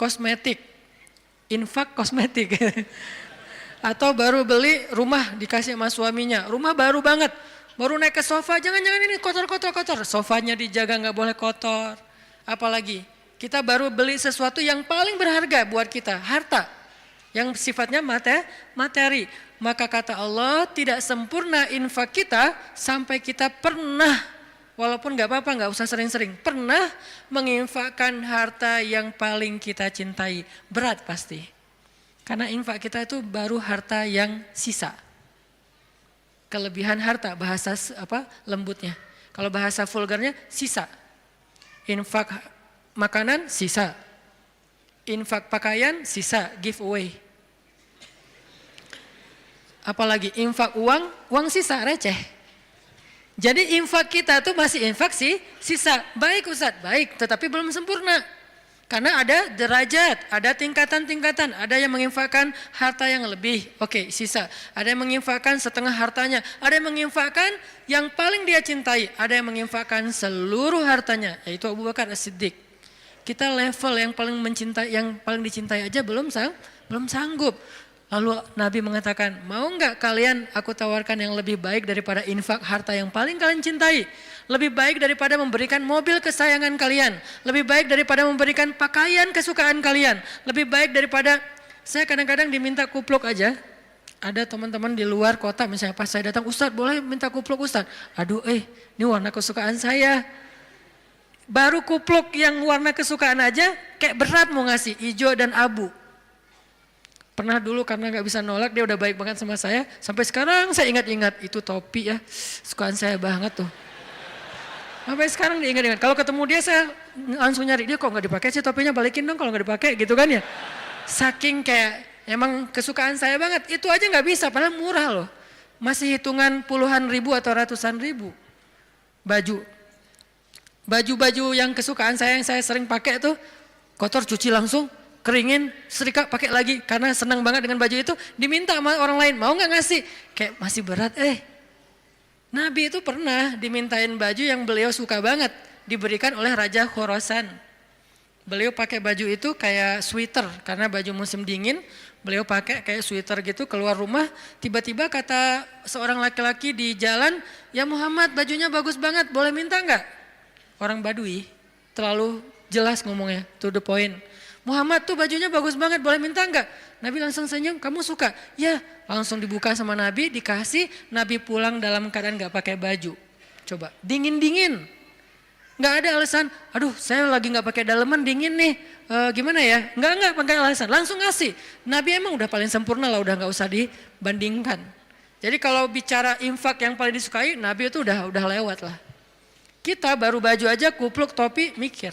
kosmetik, infak kosmetik. Atau baru beli rumah dikasih sama suaminya, rumah baru banget, baru naik ke sofa, jangan-jangan ini kotor, sofanya dijaga nggak boleh kotor. Apalagi kita baru beli sesuatu yang paling berharga buat kita, harta, yang sifatnya materi. Maka kata Allah tidak sempurna infak kita sampai kita pernah, walaupun nggak apa-apa, nggak usah sering-sering, pernah menginfakkan harta yang paling kita cintai. Berat pasti. Karena infak kita itu baru harta yang sisa. Kelebihan harta, bahasa lembutnya. Kalau bahasa vulgarnya sisa. Infak makanan sisa. Infak pakaian sisa, giveaway. Apalagi infak uang sisa, receh. Jadi infak kita tuh masih infak sisa. Baik Ustadz, baik, tetapi belum sempurna. Karena ada derajat, ada tingkatan-tingkatan. Ada yang menginfakkan harta yang lebih, oke, sisa. Ada yang menginfakkan setengah hartanya. Ada yang menginfakkan yang paling dia cintai. Ada yang menginfakkan seluruh hartanya, yaitu Abu Bakar As-Siddiq. Kita level yang paling dicintai aja belum sanggup. Lalu Nabi mengatakan, mau nggak kalian aku tawarkan yang lebih baik daripada infak harta yang paling kalian cintai? Lebih baik daripada memberikan mobil kesayangan kalian. Lebih baik daripada memberikan pakaian kesukaan kalian. Lebih baik daripada, saya kadang-kadang diminta kupluk aja. Ada teman-teman di luar kota misalnya pas saya datang, Ustadz boleh minta kupluk Ustadz? Aduh ini warna kesukaan saya. Baru kupluk yang warna kesukaan aja kayak berat mau ngasih, hijau dan abu. Pernah dulu karena gak bisa nolak, dia udah baik banget sama saya. Sampai sekarang saya ingat-ingat, itu topi ya, sukaan saya banget tuh. Sampai sekarang diingat-ingat. Kalau ketemu dia saya langsung nyari, dia kok gak dipakai sih topinya, balikin dong kalau gak dipakai gitu kan ya. Saking kayak emang kesukaan saya banget, itu aja gak bisa padahal murah loh. Masih hitungan puluhan ribu atau ratusan ribu. Baju yang kesukaan saya yang saya sering pakai tuh, kotor cuci langsung, keringin, setrika, pakai lagi. Karena senang banget dengan baju itu, diminta sama orang lain, mau gak ngasih? Kayak masih berat, Nabi itu pernah dimintain baju yang beliau suka banget, diberikan oleh Raja Khorasan. Beliau pakai baju itu kayak sweater, karena baju musim dingin, beliau pakai kayak sweater gitu, keluar rumah, tiba-tiba kata seorang laki-laki di jalan, ya Muhammad bajunya bagus banget, boleh minta gak? Orang Badui, terlalu jelas ngomongnya, to the point. Muhammad tuh bajunya bagus banget, boleh minta enggak? Nabi langsung senyum, kamu suka? Ya, langsung dibuka sama Nabi, dikasih. Nabi pulang dalam keadaan enggak pakai baju. Coba, dingin-dingin. Enggak ada alasan, aduh saya lagi enggak pakai daleman, dingin nih. Gimana ya? Enggak pakai alasan, langsung ngasih. Nabi emang udah paling sempurna lah, udah enggak usah dibandingkan. Jadi kalau bicara infak yang paling disukai, Nabi itu udah lewat lah. Kita baru baju aja, kupluk, topi, mikir.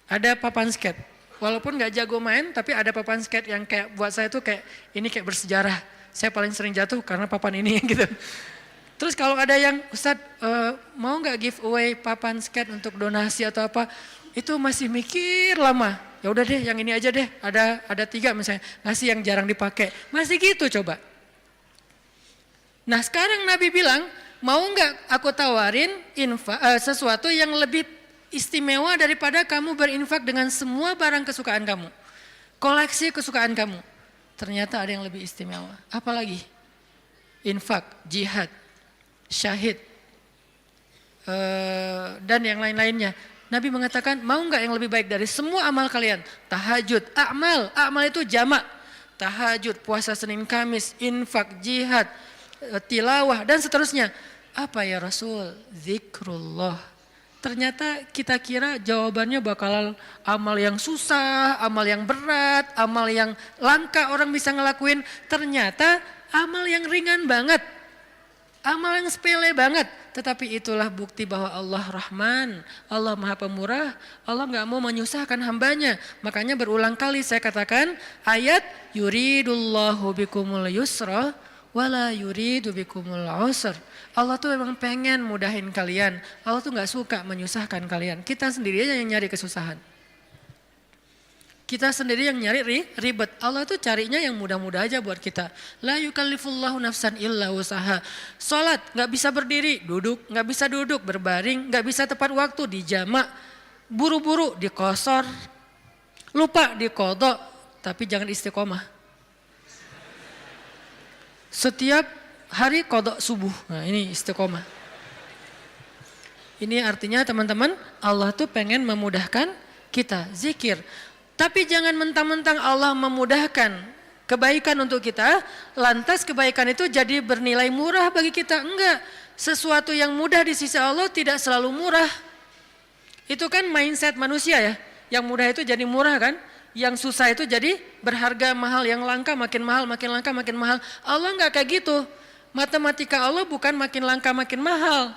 Ada papan skate, walaupun gak jago main tapi ada papan skate yang kayak buat saya tuh kayak ini kayak bersejarah. Saya paling sering jatuh karena papan ini gitu. Terus kalau ada yang Ustadz mau gak give away papan skate untuk donasi atau apa, itu masih mikir lama. Ya udah deh yang ini aja deh, ada 3 misalnya, ngasih yang jarang dipakai. Masih gitu coba. Nah sekarang Nabi bilang, mau gak aku tawarin sesuatu yang lebih istimewa daripada kamu berinfak dengan semua barang kesukaan kamu. Koleksi kesukaan kamu. Ternyata ada yang lebih istimewa. Apalagi? Infak, jihad, syahid, dan yang lain-lainnya. Nabi mengatakan, mau enggak yang lebih baik dari semua amal kalian? Tahajud, amal itu jamak. Tahajud, puasa Senin Kamis, infak, jihad, tilawah, dan seterusnya. Apa ya Rasul? Zikrullah. Ternyata kita kira jawabannya bakal amal yang susah, amal yang berat, amal yang langka orang bisa ngelakuin. Ternyata amal yang ringan banget, amal yang sepele banget. Tetapi itulah bukti bahwa Allah Rahman, Allah Maha Pemurah, Allah gak mau menyusahkan hambanya. Makanya berulang kali saya katakan ayat yuridullahu bikumul yusra wala yuridu bikumul usr. Allah tuh memang pengen mudahin kalian. Allah tuh gak suka menyusahkan kalian. Kita sendiri aja yang nyari kesusahan. Kita sendiri yang nyari ribet. Allah tuh carinya yang mudah-mudah aja buat kita. La yukallifullahu nafsan illa usaha. Salat nggak bisa berdiri, duduk, nggak bisa duduk, berbaring, nggak bisa tepat waktu, dijamak, buru-buru, dikosor, lupa, dikodok, tapi jangan istiqomah. Setiap hari kodok subuh. Nah ini istiqomah. Ini artinya teman-teman, Allah tuh pengen memudahkan kita zikir. Tapi jangan mentang-mentang Allah memudahkan kebaikan untuk kita, lantas kebaikan itu jadi bernilai murah bagi kita. Enggak, sesuatu yang mudah di sisi Allah tidak selalu murah. Itu kan mindset manusia ya, yang mudah itu jadi murah kan, yang susah itu jadi berharga mahal, yang langka makin mahal, makin langka makin mahal. Allah enggak kayak gitu, matematika Allah bukan makin langka makin mahal,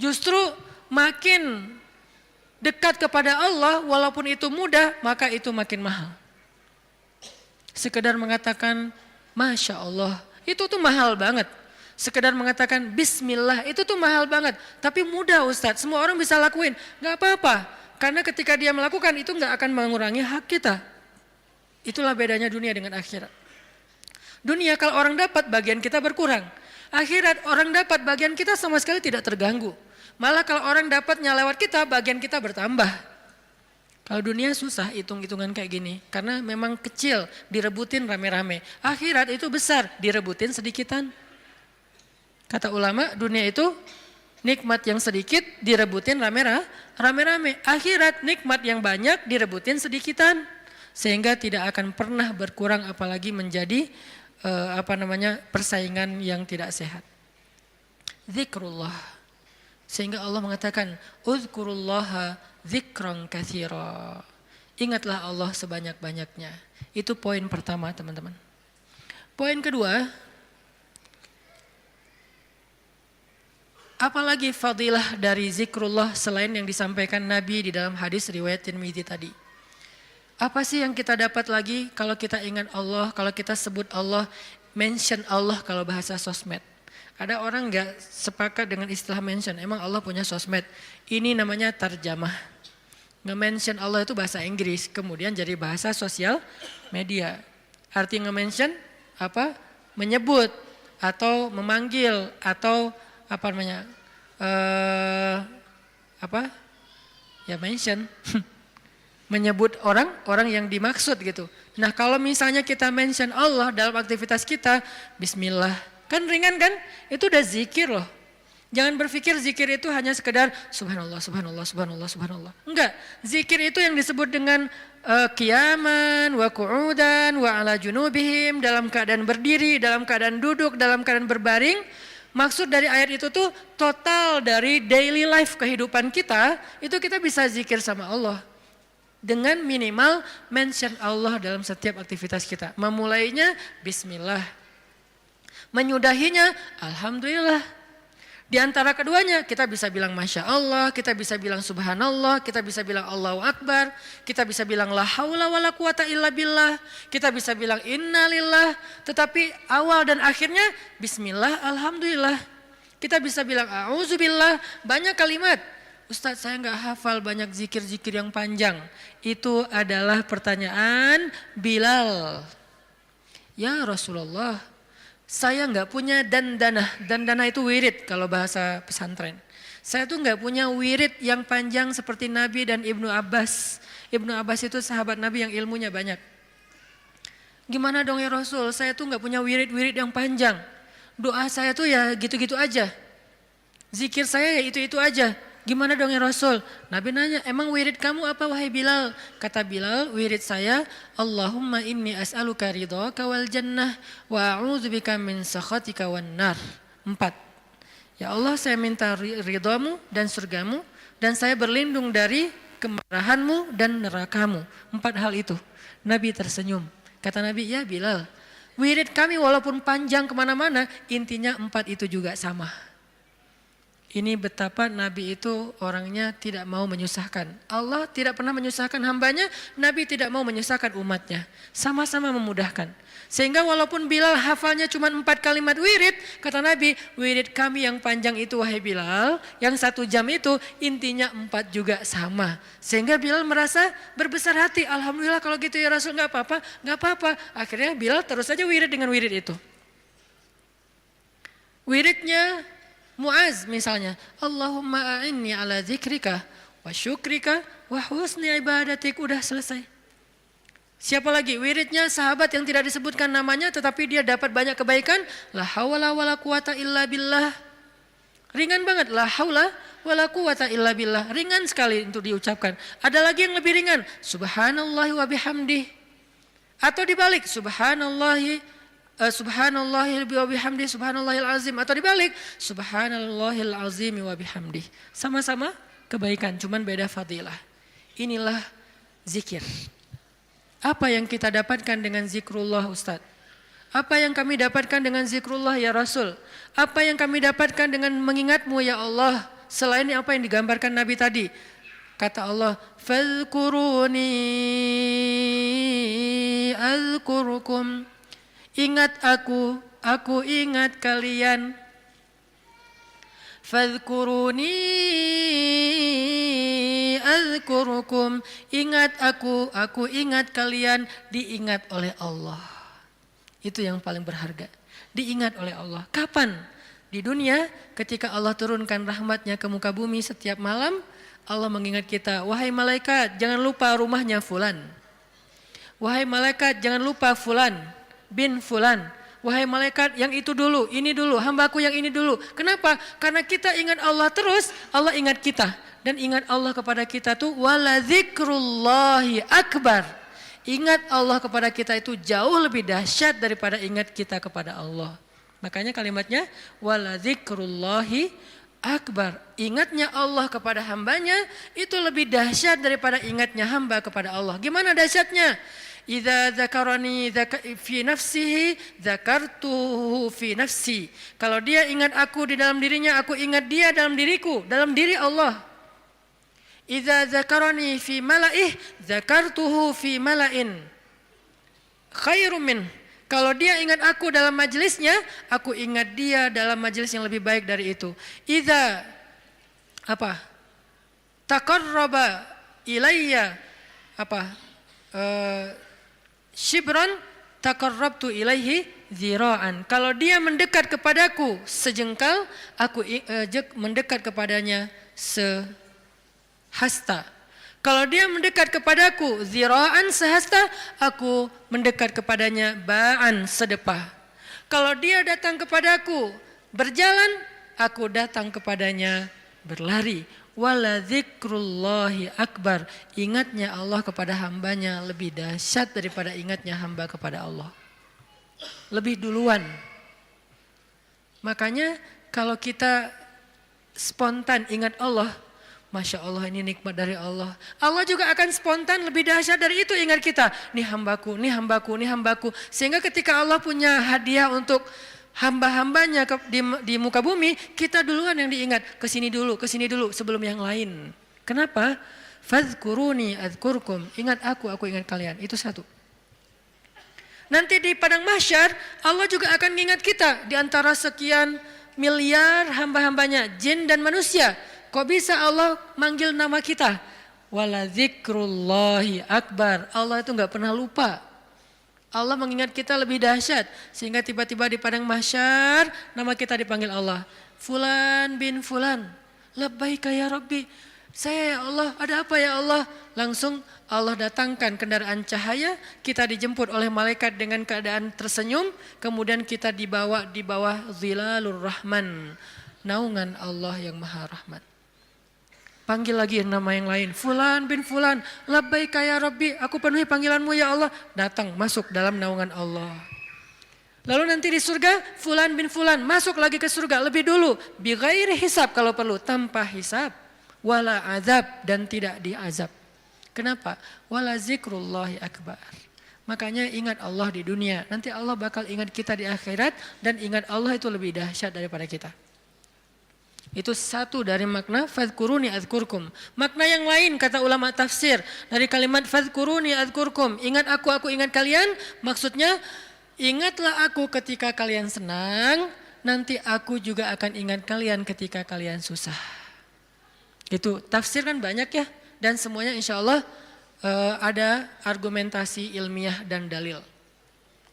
justru makin dekat kepada Allah walaupun itu mudah, maka itu makin mahal. Sekedar mengatakan Masya Allah, itu tuh mahal banget. Sekedar mengatakan Bismillah, itu tuh mahal banget. Tapi mudah Ustadz, semua orang bisa lakuin. Gak apa-apa, karena ketika dia melakukan itu gak akan mengurangi hak kita. Itulah bedanya dunia dengan akhirat. Dunia kalau orang dapat, bagian kita berkurang. Akhirat orang dapat, bagian kita sama sekali tidak terganggu. Malah kalau orang dapatnya lewat kita, bagian kita bertambah. Kalau dunia susah hitung-hitungan kayak gini. Karena memang kecil, direbutin rame-rame. Akhirat itu besar, direbutin sedikitan. Kata ulama, dunia itu nikmat yang sedikit, direbutin rame-rame. Akhirat nikmat yang banyak, direbutin sedikitan. Sehingga tidak akan pernah berkurang, apalagi menjadi persaingan yang tidak sehat. Zikrullah. Sehingga Allah mengatakan, Uzkurullaha dzikran katsira. Ingatlah Allah sebanyak-banyaknya. Itu poin pertama teman-teman. Poin kedua, apalagi fadilah dari zikrullah selain yang disampaikan Nabi di dalam hadis riwayat Tirmidzi tadi. Apa sih yang kita dapat lagi kalau kita ingat Allah, kalau kita sebut Allah, mention Allah kalau bahasa sosmed. Ada orang nggak sepakat dengan istilah mention. Emang Allah punya sosmed. Ini namanya tarjamah. Nge-mention Allah itu bahasa Inggris. Kemudian jadi bahasa sosial media. Arti nge-mention apa? Menyebut atau memanggil atau apa namanya? Ya mention. Menyebut orang yang dimaksud gitu. Nah kalau misalnya kita mention Allah dalam aktivitas kita, Bismillah. Kan ringan kan? Itu udah zikir loh. Jangan berpikir zikir itu hanya sekedar subhanallah, subhanallah, subhanallah, subhanallah. Enggak, zikir itu yang disebut dengan qiyaman, wa qu'udan, wa ala junubihim, dalam keadaan berdiri, dalam keadaan duduk, dalam keadaan berbaring. Maksud dari ayat itu tuh total dari daily life kehidupan kita, itu kita bisa zikir sama Allah. Dengan minimal mention Allah dalam setiap aktivitas kita. Memulainya Bismillah. Menyudahinya, Alhamdulillah. Di antara keduanya kita bisa bilang Masya Allah, kita bisa bilang Subhanallah, kita bisa bilang Allahu Akbar, kita bisa bilang La haula wa la quwata illa billah, kita bisa bilang Innalillah, tetapi awal dan akhirnya Bismillah, Alhamdulillah. Kita bisa bilang A'udzubillah, banyak kalimat. Ustadz saya nggak hafal banyak zikir-zikir yang panjang. Itu adalah pertanyaan Bilal. Ya Rasulullah, saya nggak punya dandana itu wirid kalau bahasa pesantren. Saya tuh nggak punya wirid yang panjang seperti Nabi dan Ibnu Abbas. Ibnu Abbas itu sahabat Nabi yang ilmunya banyak. Gimana dong ya Rasul, saya tuh nggak punya wirid-wirid yang panjang. Doa saya tuh ya gitu-gitu aja. Zikir saya ya itu-itu aja. Gimana dong ya Rasul? Nabi nanya, emang wirid kamu apa wahai Bilal? Kata Bilal, wirid saya, Allahumma inni as'aluka ridhaka wal jannah wa a'udzubika min sakhatika wan nar. 4. Ya Allah, saya minta ridhamu dan surgamu dan saya berlindung dari kemarahanmu dan nerakamu. 4 hal itu. Nabi tersenyum. Kata Nabi, ya Bilal, wirid kami walaupun panjang kemana-mana, intinya 4 itu juga sama. Ini betapa Nabi itu orangnya tidak mau menyusahkan. Allah tidak pernah menyusahkan hambanya, Nabi tidak mau menyusahkan umatnya. Sama-sama memudahkan. Sehingga walaupun Bilal hafalnya cuma 4 kalimat wirid, kata Nabi, wirid kami yang panjang itu wahai Bilal, yang 1 jam itu intinya 4 juga sama. Sehingga Bilal merasa berbesar hati, alhamdulillah kalau gitu ya Rasul, gak apa-apa, gak apa-apa. Akhirnya Bilal terus saja wirid dengan wirid itu. Wiridnya Muaz misalnya, Allahumma a'inni ala zikrika wa syukrika wa husni ibadatik, udah selesai. Siapa lagi? Wiridnya sahabat yang tidak disebutkan namanya tetapi dia dapat banyak kebaikan, la haula wala quwata illa billah. Ringan banget, la haula wala quwata illa billah. Ringan sekali untuk diucapkan. Ada lagi yang lebih ringan, subhanallahi wa bihamdih. Atau dibalik, subhanallahi subhanallahil wa bihamdi subhanallahil azim, atau dibalik subhanallahil azim wa bihamdi. Sama-sama kebaikan, cuman beda fadilah. Inilah zikir. Apa yang kita dapatkan dengan zikrullah Ustaz? Apa yang kami dapatkan dengan zikrullah ya Rasul? Apa yang kami dapatkan dengan mengingatmu ya Allah? Selain apa yang digambarkan Nabi tadi. Kata Allah, fadhkuruni azkurukum. Ingat aku ingat kalian. Fadhkuruni azkurukum. Ingat aku ingat kalian, diingat oleh Allah. Itu yang paling berharga. Diingat oleh Allah. Kapan? Di dunia ketika Allah turunkan rahmatnya ke muka bumi setiap malam, Allah mengingat kita, wahai malaikat jangan lupa rumahnya fulan. Wahai malaikat jangan lupa fulan bin fulan. Wahai malaikat yang itu dulu, ini dulu, hambaku yang ini dulu. Kenapa? Karena kita ingat Allah terus, Allah ingat kita. Dan ingat Allah kepada kita tuh wala zikrullahi akbar. Ingat Allah kepada kita itu jauh lebih dahsyat daripada ingat kita kepada Allah. Makanya kalimatnya wala zikrullahi akbar. Ingatnya Allah kepada hambanya itu lebih dahsyat daripada ingatnya hamba kepada Allah. Gimana dahsyatnya? Idza dzakarani fi nafsihi dzakartuhu fi nafsi. Kalau dia ingat aku di dalam dirinya, aku ingat dia dalam diriku, dalam diri Allah. Idza dzakarani fi mala'ih dzakartuhu fi mala'in khairum min. Kalau dia ingat aku dalam majelisnya, aku ingat dia dalam majelis yang lebih baik dari itu. Idza taqarraba ilayya shibran taqarrabtu ilaihi zira'an. Kalau dia mendekat kepadaku sejengkal, aku mendekat kepadanya sehasta. Kalau dia mendekat kepadaku zira'an sehasta, aku mendekat kepadanya ba'an sedepah. Kalau dia datang kepadaku berjalan, aku datang kepadanya berlari. Wala zikrullahi akbar. Ingatnya Allah kepada hambanya lebih dahsyat daripada ingatnya hamba kepada Allah. Lebih duluan. Makanya kalau kita spontan ingat Allah, Masya Allah ini nikmat dari Allah. Allah juga akan spontan lebih dahsyat dari itu ingat kita. Nih hambaku, nih hambaku, nih hambaku. Sehingga ketika Allah punya hadiah untuk hamba-hambanya di muka bumi, kita duluan yang diingat. Kesini dulu sebelum yang lain. Kenapa? Fadhkuruni adzkurkum. Ingat aku ingat kalian. Itu satu. Nanti di padang mahsyar, Allah juga akan mengingat kita. Di antara sekian miliar hamba-hambanya, jin dan manusia. Kok bisa Allah manggil nama kita? Wala zikrullahi akbar. Allah itu gak pernah lupa. Allah mengingat kita lebih dahsyat. Sehingga tiba-tiba di padang mahsyar nama kita dipanggil Allah. Fulan bin fulan. Labbaika ya Rabbi. Saya ya Allah, ada apa ya Allah? Langsung Allah datangkan kendaraan cahaya. Kita dijemput oleh malaikat dengan keadaan tersenyum. Kemudian kita dibawa di bawah zilalur rahman. Naungan Allah yang maha rahmat. Panggil lagi nama yang lain. Fulan bin fulan. Labbaika ya Rabbi. Aku penuhi panggilanmu ya Allah. Datang masuk dalam naungan Allah. Lalu nanti di surga. Fulan bin fulan. Masuk lagi ke surga lebih dulu. Bi ghairi hisab kalau perlu. Tanpa hisab. Wala azab. Dan tidak diazab. Kenapa? Wala zikrullahi akbar. Makanya ingat Allah di dunia. Nanti Allah bakal ingat kita di akhirat. Dan ingat Allah itu lebih dahsyat daripada kita. Itu satu dari makna fadhkuruni adzkurkum. Makna yang lain kata ulama tafsir dari kalimat fadhkuruni adzkurkum, ingat aku ingat kalian, maksudnya ingatlah aku ketika kalian senang, nanti aku juga akan ingat kalian ketika kalian susah. Itu tafsir kan banyak ya, dan semuanya insya Allah ada argumentasi ilmiah dan dalil.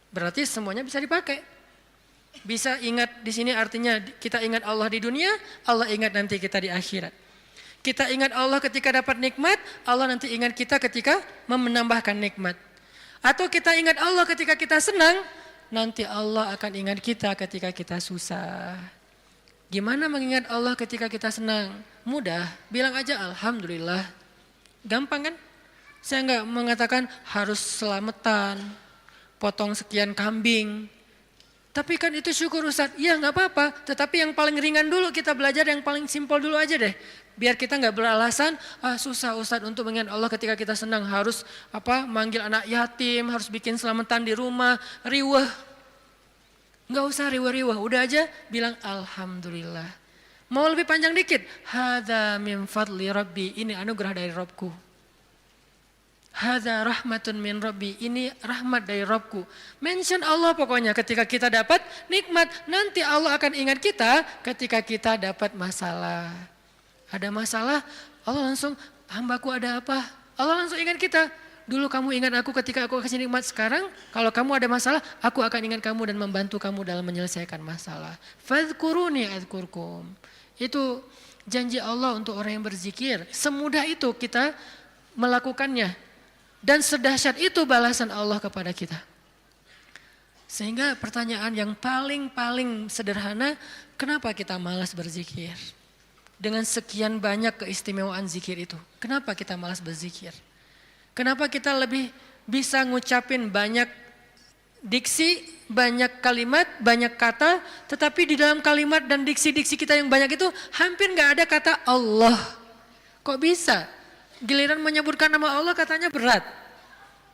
Berarti semuanya bisa dipakai. Bisa ingat di sini artinya kita ingat Allah di dunia, Allah ingat nanti kita di akhirat. Kita ingat Allah ketika dapat nikmat, Allah nanti ingat kita ketika menambahkan nikmat. Atau kita ingat Allah ketika kita senang, nanti Allah akan ingat kita ketika kita susah. Gimana mengingat Allah ketika kita senang? Mudah, bilang aja alhamdulillah. Gampang kan? Saya enggak mengatakan harus selamatan, potong sekian kambing. Tapi kan itu syukur Ustaz, iya nggak apa-apa. Tetapi yang paling ringan dulu kita belajar, yang paling simpel dulu aja deh. Biar kita nggak beralasan, susah Ustaz untuk mengingat Allah ketika kita senang. Harus manggil anak yatim, harus bikin selamatan di rumah, riweh. Nggak usah riweh-riweh, udah aja bilang alhamdulillah. Mau lebih panjang dikit, hadza min fadli rabbi, ini anugerah dari Rabbku. Hadza rahmatun min rabbi, ini rahmat dari Rabbku. Mention Allah pokoknya ketika kita dapat nikmat, nanti Allah akan ingat kita ketika kita dapat masalah. Ada masalah, Allah langsung, hambaku ada apa? Allah langsung ingat kita. Dulu kamu ingat aku ketika aku kasih nikmat, sekarang kalau kamu ada masalah, aku akan ingat kamu dan membantu kamu dalam menyelesaikan masalah. Fadhkuruni adzkurkum. Itu janji Allah untuk orang yang berzikir. Semudah itu kita melakukannya. Dan sedahsyat itu balasan Allah kepada kita. Sehingga pertanyaan yang paling sederhana, kenapa kita malas berzikir? Dengan sekian banyak keistimewaan zikir itu, kenapa kita malas berzikir? Kenapa kita lebih bisa ngucapin banyak diksi, banyak kalimat, banyak kata, tetapi di dalam kalimat dan diksi-diksi kita yang banyak itu hampir nggak ada kata Allah. Kok bisa? Giliran menyebutkan nama Allah katanya berat.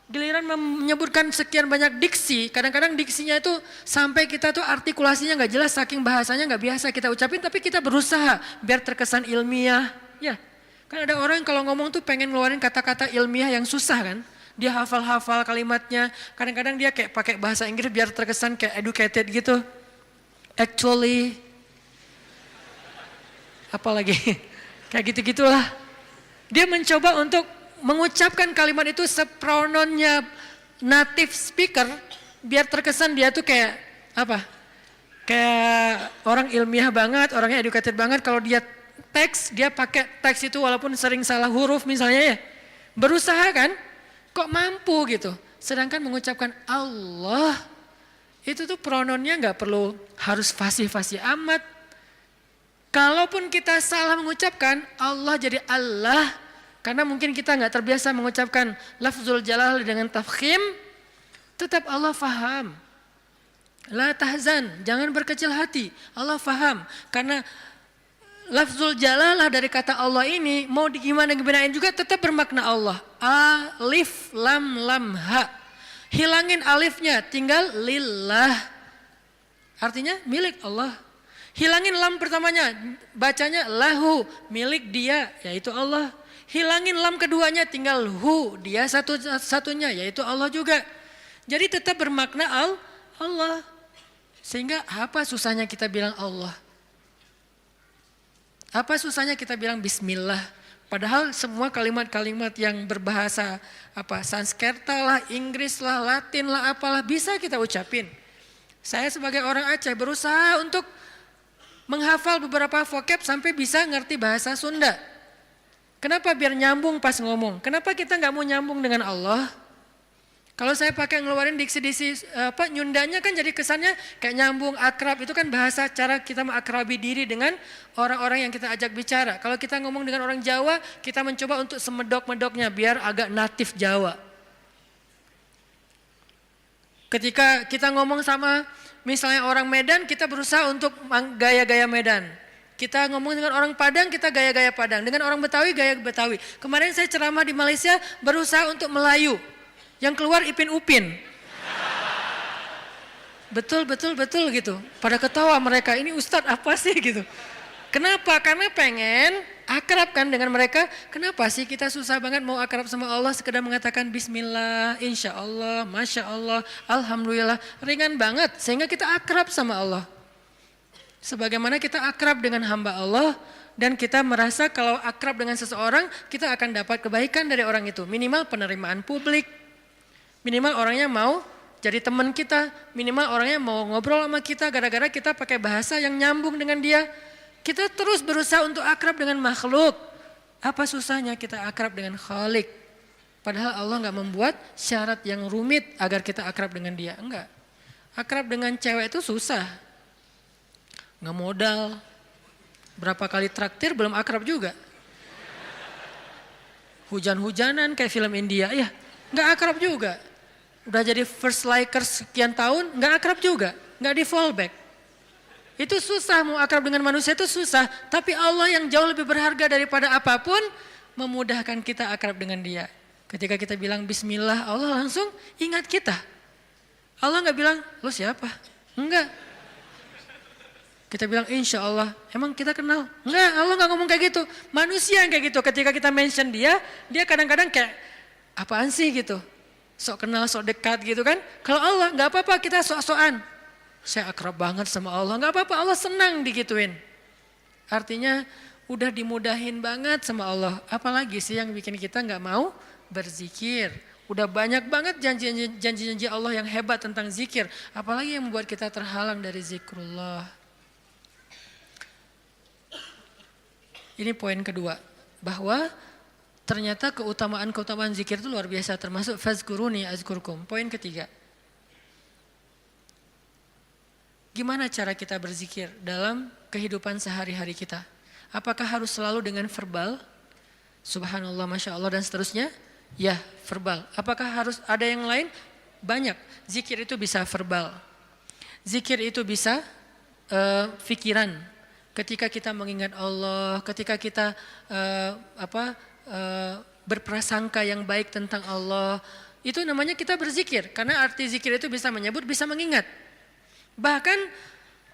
Giliran menyebutkan sekian banyak diksi, kadang-kadang diksinya itu sampai kita tuh artikulasinya nggak jelas, saking bahasanya nggak biasa kita ucapin, tapi kita berusaha biar terkesan ilmiah. Ya, kan ada orang yang kalau ngomong tuh pengen ngeluarin kata-kata ilmiah yang susah kan. Dia hafal-hafal kalimatnya, kadang-kadang dia kayak pakai bahasa Inggris biar terkesan kayak educated gitu. Actually, apalagi kayak gitu-gitulah. Dia mencoba untuk mengucapkan kalimat itu seprononnya native speaker biar terkesan dia tuh kayak apa? Kayak orang ilmiah banget, orangnya educated banget. Kalau dia teks, dia pakai teks itu walaupun sering salah huruf misalnya ya. Berusaha kan? Kok mampu gitu? Sedangkan mengucapkan Allah itu tuh prononnya nggak perlu harus fasih-fasih amat. Kalaupun kita salah mengucapkan Allah jadi Allah, karena mungkin kita nggak terbiasa mengucapkan lafzul jalal dengan tafkhim, tetap Allah faham. La tahzan, jangan berkecil hati. Allah faham, karena lafzul jalalah dari kata Allah ini mau gimanain juga tetap bermakna Allah. Alif lam lam ha. Hilangin alifnya, tinggal lillah. Artinya milik Allah. Hilangin lam pertamanya, bacanya lahu, milik dia, yaitu Allah. Hilangin lam keduanya, tinggal hu, dia satu-satunya, yaitu Allah juga. Jadi tetap bermakna Allah. Sehingga apa susahnya kita bilang Allah? Apa susahnya kita bilang bismillah? Padahal semua kalimat-kalimat yang berbahasa Sanskerta lah, Inggris lah, Latin lah, apalah bisa kita ucapin. Saya sebagai orang Aceh berusaha untuk menghafal beberapa vocab sampai bisa ngerti bahasa Sunda. Kenapa? Biar nyambung pas ngomong. Kenapa kita nggak mau nyambung dengan Allah? Kalau saya pakai ngeluarin diksi-diksi nyundanya kan jadi kesannya kayak nyambung, akrab. Itu kan bahasa cara kita mengakrabi diri dengan orang-orang yang kita ajak bicara. Kalau kita ngomong dengan orang Jawa, kita mencoba untuk semedok-medoknya biar agak natif Jawa. Ketika kita ngomong sama misalnya orang Medan, kita berusaha untuk gaya-gaya Medan. Kita ngomong dengan orang Padang, kita gaya-gaya Padang. Dengan orang Betawi, gaya Betawi. Kemarin saya ceramah di Malaysia, berusaha untuk Melayu. Yang keluar Ipin Upin. Betul gitu. Pada ketawa mereka, ini Ustadz apa sih gitu. Kenapa? Karena pengen akrab kan dengan mereka. Kenapa sih kita susah banget mau akrab sama Allah sekedar mengatakan bismillah, insya Allah, masya Allah, alhamdulillah. Ringan banget sehingga kita akrab sama Allah. Sebagaimana kita akrab dengan hamba Allah dan kita merasa kalau akrab dengan seseorang kita akan dapat kebaikan dari orang itu. Minimal penerimaan publik, minimal orangnya mau jadi teman kita, minimal orangnya mau ngobrol sama kita gara-gara kita pakai bahasa yang nyambung dengan dia. Kita terus berusaha untuk akrab dengan makhluk. Apa susahnya kita akrab dengan Khalik? Padahal Allah nggak membuat syarat yang rumit agar kita akrab dengan dia. Enggak. Akrab dengan cewek itu susah. Nggak modal. Berapa kali traktir belum akrab juga. Hujan-hujanan kayak film India. Ya nggak akrab juga. Udah jadi first likers sekian tahun nggak akrab juga. Nggak di fallback. Itu susah, mau akrab dengan manusia itu susah. Tapi Allah yang jauh lebih berharga daripada apapun memudahkan kita akrab dengan dia. Ketika kita bilang bismillah, Allah langsung ingat kita. Allah nggak bilang, lo siapa? Enggak. Kita bilang insya Allah, emang kita kenal? Enggak, Allah nggak ngomong kayak gitu. Manusia yang kayak gitu, ketika kita mention dia kadang-kadang kayak apaan sih gitu. Sok kenal, sok dekat gitu kan. Kalau Allah nggak apa-apa, kita sok-sokan. Saya akrab banget sama Allah, nggak apa-apa, Allah senang digituin. Artinya udah dimudahin banget sama Allah. Apalagi sih yang bikin kita nggak mau berzikir. Udah banyak banget janji-janji Allah yang hebat tentang zikir. Apalagi yang membuat kita terhalang dari zikrullah. Ini poin kedua, bahwa ternyata keutamaan zikir itu luar biasa, termasuk fazkuruni azkurkum. Poin ketiga. Gimana cara kita berzikir dalam kehidupan sehari-hari kita? Apakah harus selalu dengan verbal? Subhanallah, Masya Allah dan seterusnya? Ya, verbal. Apakah harus ada yang lain? Banyak. Zikir itu bisa verbal. Zikir itu bisa fikiran. Ketika kita mengingat Allah, ketika kita berprasangka yang baik tentang Allah, itu namanya kita berzikir. Karena arti zikir itu bisa menyebut, bisa mengingat. Bahkan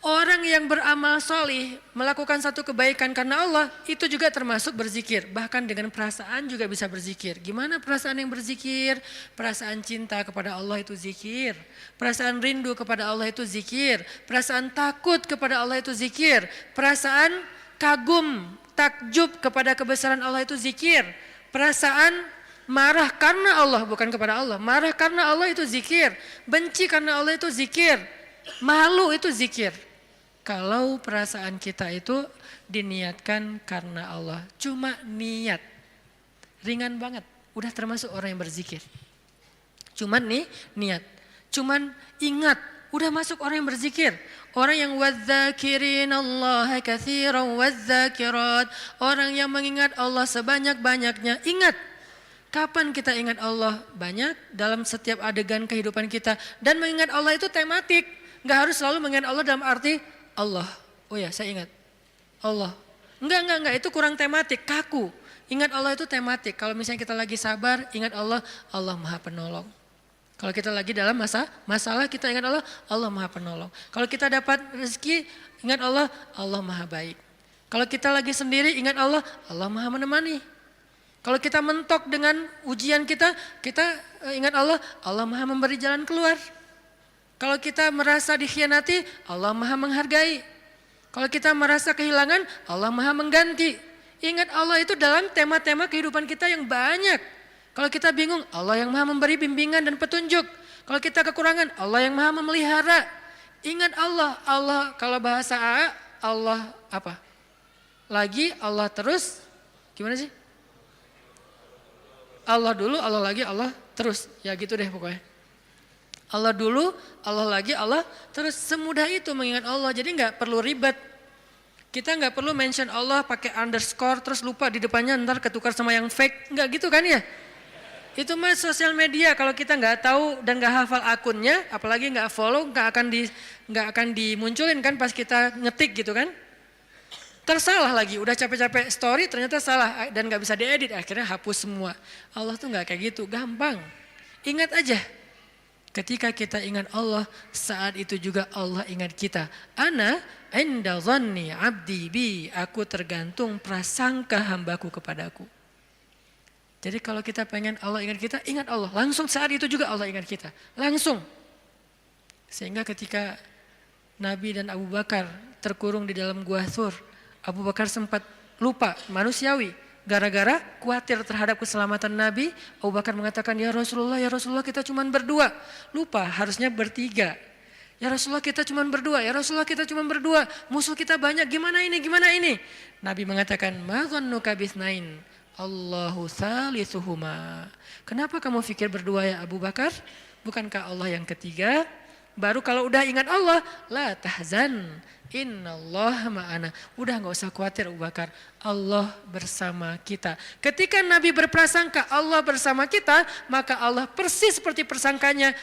orang yang beramal solih melakukan satu kebaikan karena Allah itu juga termasuk berzikir. Bahkan dengan perasaan juga bisa berzikir. Gimana perasaan yang berzikir? Perasaan cinta kepada Allah itu zikir. Perasaan rindu kepada Allah itu zikir. Perasaan takut kepada Allah itu zikir. Perasaan kagum, takjub kepada kebesaran Allah itu zikir. Perasaan marah karena Allah, bukan kepada Allah. Marah karena Allah itu zikir. Benci karena Allah itu zikir. Malu itu zikir. Kalau perasaan kita itu diniatkan karena Allah. Cuma niat. Ringan banget. Udah termasuk orang yang berzikir. Cuman nih niat. Cuman ingat. Udah masuk orang yang berzikir. Orang yang wadzakirin Allah katsiran wadzakirat. Orang yang mengingat Allah sebanyak-banyaknya. Ingat. Kapan kita ingat Allah? Banyak dalam setiap adegan kehidupan kita. Dan mengingat Allah itu tematik. Nggak harus selalu mengingat Allah dalam arti Allah. Oh ya, saya ingat Allah. Enggak, itu kurang tematik, kaku. Ingat Allah itu tematik. Kalau misalnya kita lagi sabar, ingat Allah, Allah Maha Penolong. Kalau kita lagi dalam masalah, kita ingat Allah, Allah Maha Penolong. Kalau kita dapat rezeki, ingat Allah, Allah Maha Baik. Kalau kita lagi sendiri, ingat Allah, Allah Maha Menemani. Kalau kita mentok dengan ujian kita ingat Allah, Allah Maha Memberi jalan keluar. Kalau kita merasa dikhianati, Allah Maha menghargai. Kalau kita merasa kehilangan, Allah Maha mengganti. Ingat Allah itu dalam tema-tema kehidupan kita yang banyak. Kalau kita bingung, Allah yang Maha memberi bimbingan dan petunjuk. Kalau kita kekurangan, Allah yang Maha memelihara. Ingat Allah, Allah kalau bahasa A, Allah apa? Lagi, Allah terus, gimana sih? Allah dulu, Allah lagi, Allah terus. Ya gitu deh pokoknya. Allah dulu, Allah lagi, Allah terus. Semudah itu mengingat Allah. Jadi nggak perlu ribet. Kita nggak perlu mention Allah pakai underscore terus lupa di depannya ntar ketukar sama yang fake. Nggak gitu kan ya? Itu mah sosial media. Kalau kita nggak tahu dan nggak hafal akunnya, apalagi nggak follow, nggak akan dimunculin kan pas kita ngetik gitu kan? Tersalah lagi. Udah capek-capek story ternyata salah dan nggak bisa diedit. Akhirnya hapus semua. Allah tuh nggak kayak gitu. Gampang. Ingat aja. Ketika kita ingat Allah, saat itu juga Allah ingat kita. Ana inda dhanni abdi bi, aku tergantung prasangka hambaku kepadaku. Jadi kalau kita pengen Allah ingat kita, ingat Allah. Langsung saat itu juga Allah ingat kita. Langsung. Sehingga ketika Nabi dan Abu Bakar terkurung di dalam gua Thur, Abu Bakar sempat lupa, manusiawi. Gara-gara khawatir terhadap keselamatan Nabi, Abu Bakar mengatakan, ya Rasulullah kita cuma berdua. Lupa, harusnya bertiga. Ya Rasulullah kita cuma berdua, ya Rasulullah kita cuma berdua. Musuh kita banyak, gimana ini? Nabi mengatakan, ma dhannuka bitsnain, Allahu thalithuhuma. Kenapa kamu pikir berdua ya Abu Bakar? Bukankah Allah yang ketiga? Baru kalau udah ingat Allah, la tahzan, innallaha ma'ana. Udah gak usah khawatir Abu Bakar, Allah bersama kita. Ketika Nabi berprasangka Allah bersama kita, maka Allah persis seperti persangkanya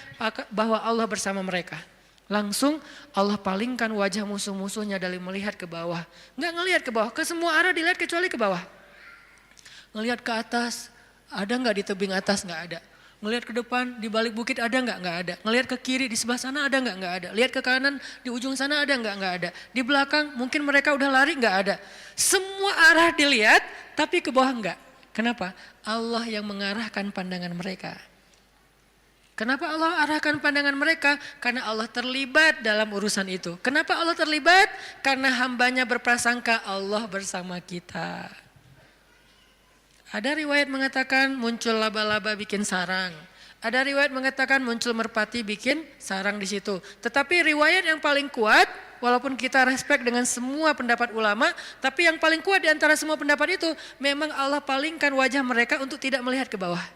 bahwa Allah bersama mereka. Langsung Allah palingkan wajah musuh-musuhnya dari melihat ke bawah. Gak ngelihat ke bawah, ke semua arah dilihat kecuali ke bawah. Ngelihat ke atas, ada gak di tebing atas? Gak ada. Ngelihat ke depan, di balik bukit ada nggak? Nggak ada. Ngelihat ke kiri, di sebelah sana ada nggak? Nggak ada. Lihat ke kanan, di ujung sana ada nggak? Nggak ada. Di belakang, mungkin mereka udah lari, nggak ada. Semua arah dilihat, tapi ke bawah nggak. Kenapa? Allah yang mengarahkan pandangan mereka. Kenapa Allah arahkan pandangan mereka? Karena Allah terlibat dalam urusan itu. Kenapa Allah terlibat? Karena hambanya berprasangka Allah bersama kita. Ada riwayat mengatakan muncul laba-laba bikin sarang. Ada riwayat mengatakan muncul merpati bikin sarang di situ. Tetapi riwayat yang paling kuat, walaupun kita respect dengan semua pendapat ulama, tapi yang paling kuat di antara semua pendapat itu, memang Allah palingkan wajah mereka untuk tidak melihat ke bawah.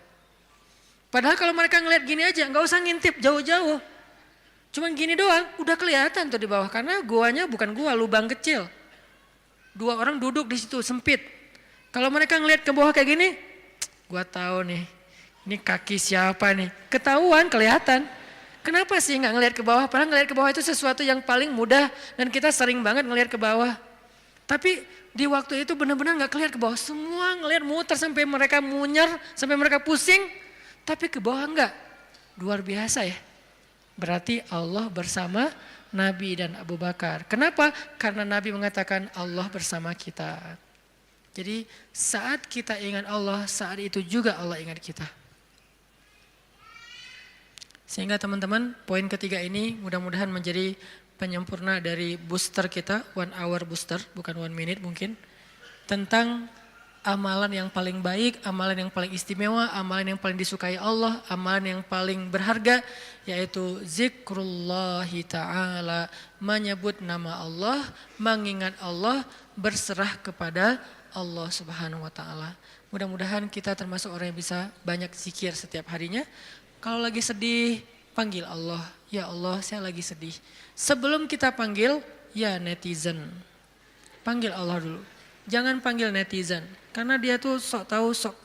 Padahal kalau mereka ngelihat gini aja, nggak usah ngintip jauh-jauh. Cuman gini doang, udah kelihatan tuh di bawah. Karena guanya bukan gua, lubang kecil. 2 orang duduk di situ, sempit. Kalau mereka ngelihat ke bawah kayak gini, gua tahu nih, ini kaki siapa nih? Ketahuan, kelihatan. Kenapa sih nggak ngelihat ke bawah? Padahal ngelihat ke bawah itu sesuatu yang paling mudah dan kita sering banget ngelihat ke bawah. Tapi di waktu itu benar-benar nggak kelihatan ke bawah. Semua ngelihat muter sampai mereka munyer, sampai mereka pusing. Tapi ke bawah enggak. Luar biasa ya. Berarti Allah bersama Nabi dan Abu Bakar. Kenapa? Karena Nabi mengatakan Allah bersama kita. Jadi saat kita ingat Allah, saat itu juga Allah ingat kita. Sehingga teman-teman, poin ketiga ini mudah-mudahan menjadi penyempurna dari booster kita, 1 hour booster, bukan 1 minute mungkin. Tentang amalan yang paling baik, amalan yang paling istimewa, amalan yang paling disukai Allah, amalan yang paling berharga, yaitu zikrullahi ta'ala, menyebut nama Allah, mengingat Allah, berserah kepada Allah Subhanahu wa taala. Mudah-mudahan kita termasuk orang yang bisa banyak zikir setiap harinya. Kalau lagi sedih, panggil Allah. Ya Allah, saya lagi sedih. Sebelum kita panggil, ya netizen. Panggil Allah dulu. Jangan panggil netizen. Karena dia tuh sok tahu, sok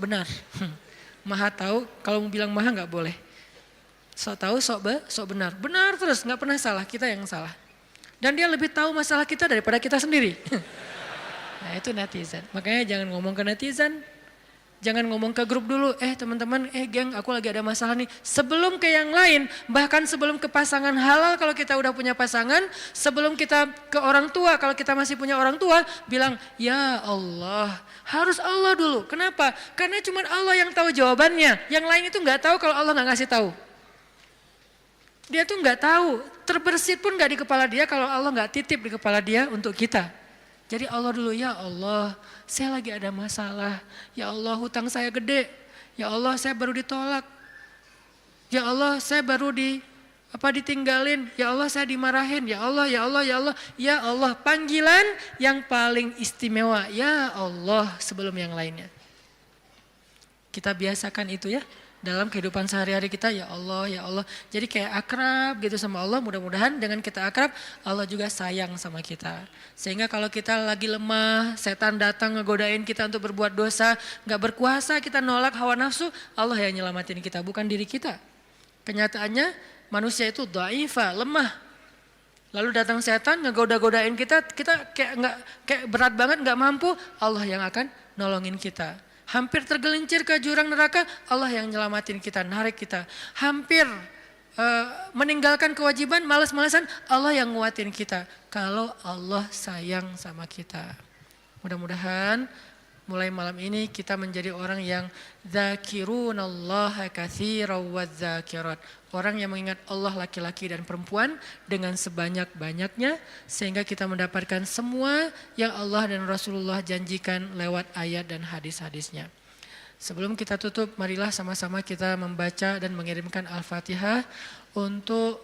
benar. Maha tahu, kalau mau bilang maha nggak boleh. Sok tahu, sok benar. Benar terus, nggak pernah salah, kita yang salah. Dan dia lebih tahu masalah kita daripada kita sendiri. Nah itu netizen. Makanya jangan ngomong ke netizen. Jangan ngomong ke grup dulu. Teman-teman, geng aku lagi ada masalah nih. Sebelum ke yang lain, bahkan sebelum ke pasangan halal kalau kita udah punya pasangan. Sebelum kita ke orang tua, kalau kita masih punya orang tua. Bilang, ya Allah. Harus Allah dulu. Kenapa? Karena cuma Allah yang tahu jawabannya. Yang lain itu gak tahu kalau Allah gak ngasih tahu. Dia tuh nggak tahu, terbersit pun nggak di kepala dia kalau Allah nggak titip di kepala dia untuk kita. Jadi Allah dulu, ya Allah, saya lagi ada masalah. Ya Allah, hutang saya gede. Ya Allah, saya baru ditolak. Ya Allah, saya baru ditinggalin. Ya Allah, saya dimarahin. Ya Allah, ya Allah, ya Allah. Ya Allah, panggilan yang paling istimewa. Ya Allah, sebelum yang lainnya. Kita biasakan itu ya. Dalam kehidupan sehari-hari kita, ya Allah, ya Allah. Jadi kayak akrab gitu sama Allah, mudah-mudahan dengan kita akrab, Allah juga sayang sama kita. Sehingga kalau kita lagi lemah, setan datang ngegodain kita untuk berbuat dosa, gak berkuasa, kita nolak hawa nafsu, Allah yang nyelamatin kita, bukan diri kita. Kenyataannya manusia itu dhaifa, lemah. Lalu datang setan ngegoda-godain kita kayak berat banget, gak mampu, Allah yang akan nolongin kita. Hampir tergelincir ke jurang neraka, Allah yang nyelamatin kita, narik kita. Hampir meninggalkan kewajiban, malas-malasan, Allah yang nguatin kita. Kalau Allah sayang sama kita. Mudah-mudahan mulai malam ini kita menjadi orang yang zakirunallaha katsiran wadzakirat. Orang yang mengingat Allah laki-laki dan perempuan dengan sebanyak-banyaknya sehingga kita mendapatkan semua yang Allah dan Rasulullah janjikan lewat ayat dan hadis-hadisnya. Sebelum kita tutup, marilah sama-sama kita membaca dan mengirimkan Al-Fatihah untuk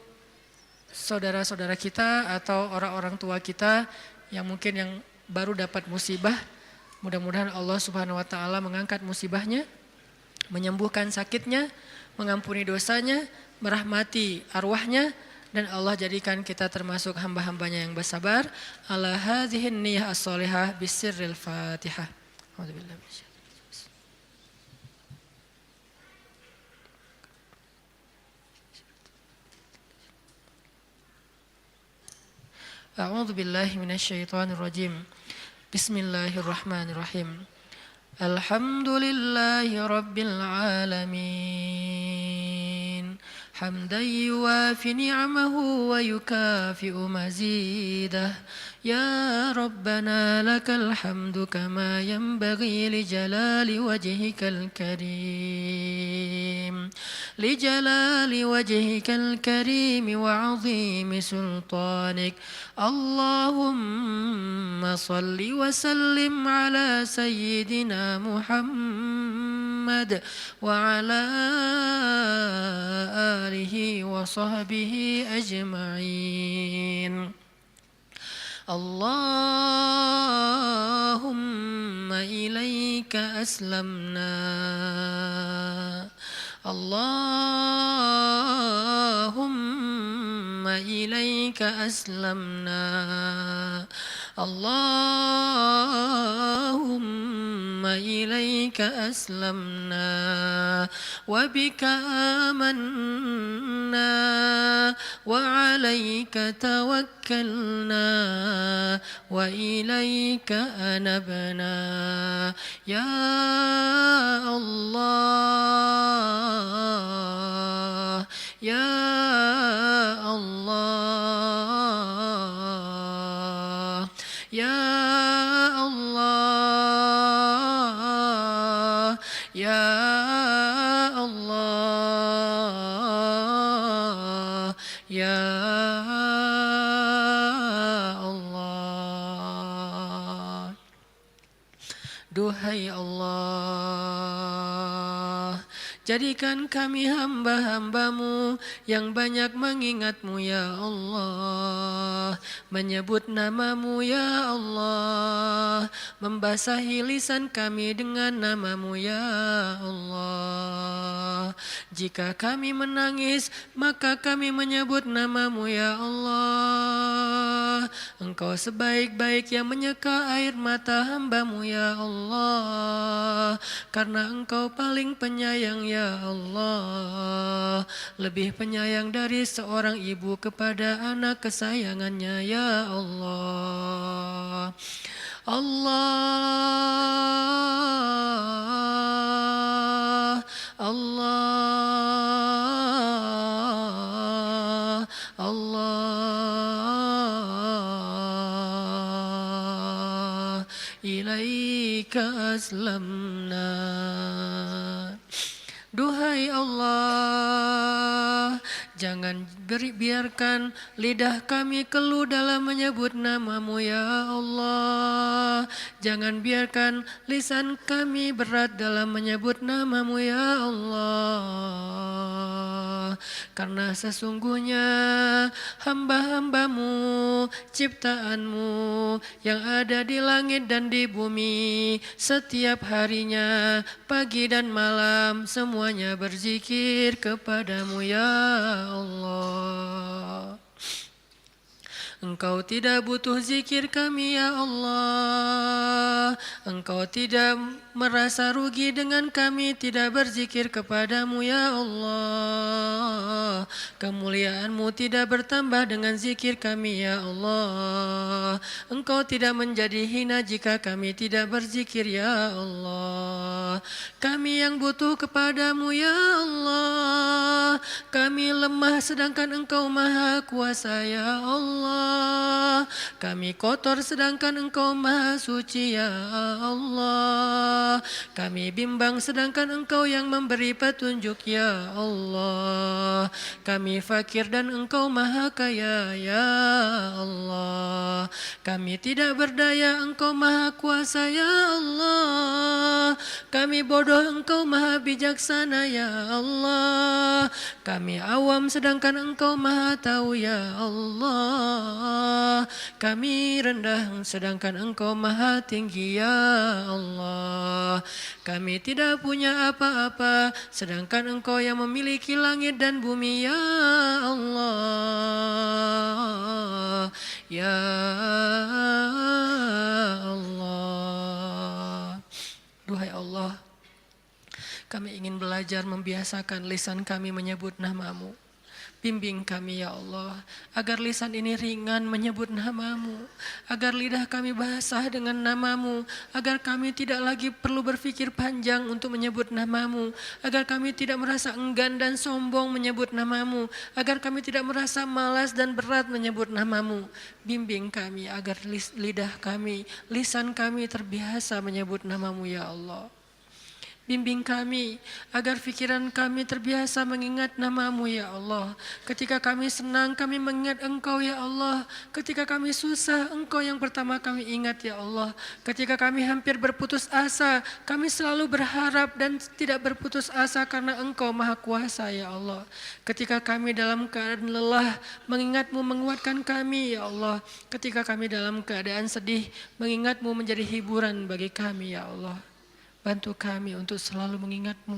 saudara-saudara kita atau orang-orang tua kita yang mungkin yang baru dapat musibah. Mudah-mudahan Allah Subhanahu wa taala mengangkat musibahnya, menyembuhkan sakitnya, mengampuni dosanya, merahmati arwahnya, dan Allah jadikan kita termasuk hamba-hambanya yang bersabar. Ala hadhihi niyyah as-shalihah bisirril Fatihah. A'udzubillahi minasyaitonir rajim. A'udzu billahi minasyaitonir rajim. Bismillahirrahmanirrahim. Alhamdulillahi rabbil alamin. Hamdan yuwafi ni'amahu wa yukafi'u mazidah. Ya Rabbana lakal hamdu kama yanbaghi li jalali wajhikal karim. Li jalali wajhikal karim wa 'azimi sultanik. Allahumma salli wa sallim ala sayyidina Muhammad wa ala alihi wa sahbihi ajma'in. Allahumma ilaika aslamna. Allahumma ilaika aslamna. Allahumma ilaika aslamna wa bika amanna wa alaika tawakkalna wa ilaika anabna. Ya Allah, Ya Allah, Ya Allah, Ya Allah, Ya Allah. Duhai Allah, jadikan kami hamba-hambamu yang banyak mengingatmu ya Allah, menyebut namamu ya Allah, membasahi lisan kami dengan namamu ya Allah. Jika kami menangis, maka kami menyebut namamu ya Allah. Engkau sebaik-baik yang menyeka air mata hambamu ya Allah, karena Engkau paling penyayang ya Allah, lebih penyayang dari seorang ibu kepada anak kesayangannya ya Allah. Allah, Allah, Allah, ilaika aslamna. Duhai Allah, jangan biarkan lidah kami keluh dalam menyebut namamu ya Allah. Jangan biarkan lisan kami berat dalam menyebut namamu ya Allah. Karena sesungguhnya hamba-hambamu, ciptaanmu yang ada di langit dan di bumi, setiap harinya, pagi dan malam, semuanya berzikir kepadamu ya Allah. Engkau tidak butuh zikir kami ya Allah. Engkau tidak merasa rugi dengan kami tidak berzikir kepadamu ya Allah. Kemuliaan-Mu tidak bertambah dengan zikir kami ya Allah. Engkau tidak menjadi hina jika kami tidak berzikir ya Allah. Kami yang butuh kepadamu ya Allah. Kami lemah sedangkan Engkau maha kuasa ya Allah. Kami kotor sedangkan Engkau maha suci ya Allah. Kami bimbang sedangkan Engkau yang memberi petunjuk ya Allah. Kami fakir dan Engkau maha kaya ya Allah. Kami tidak berdaya, Engkau maha kuasa ya Allah. Kami bodoh, Engkau maha bijaksana ya Allah. Kami awam sedangkan Engkau maha tahu ya Allah. Kami rendah sedangkan Engkau maha tinggi ya Allah. Kami tidak punya apa-apa sedangkan Engkau yang memiliki langit dan bumi ya Allah. Ya Allah. Duhai Allah, kami ingin belajar membiasakan lisan kami menyebut nama-Mu. Bimbing kami ya Allah, agar lisan ini ringan menyebut nama-Mu, agar lidah kami basah dengan nama-Mu, agar kami tidak lagi perlu berpikir panjang untuk menyebut nama-Mu, agar kami tidak merasa enggan dan sombong menyebut nama-Mu, agar kami tidak merasa malas dan berat menyebut nama-Mu. Bimbing kami agar lidah kami, lisan kami terbiasa menyebut nama-Mu ya Allah. Bimbing kami agar pikiran kami terbiasa mengingat nama-Mu ya Allah. Ketika kami senang kami mengingat Engkau ya Allah. Ketika kami susah Engkau yang pertama kami ingat ya Allah. Ketika kami hampir berputus asa kami selalu berharap dan tidak berputus asa karena Engkau maha kuasa ya Allah. Ketika kami dalam keadaan lelah mengingat-Mu menguatkan kami ya Allah. Ketika kami dalam keadaan sedih mengingat-Mu menjadi hiburan bagi kami ya Allah. Bantu kami untuk selalu mengingat-Mu.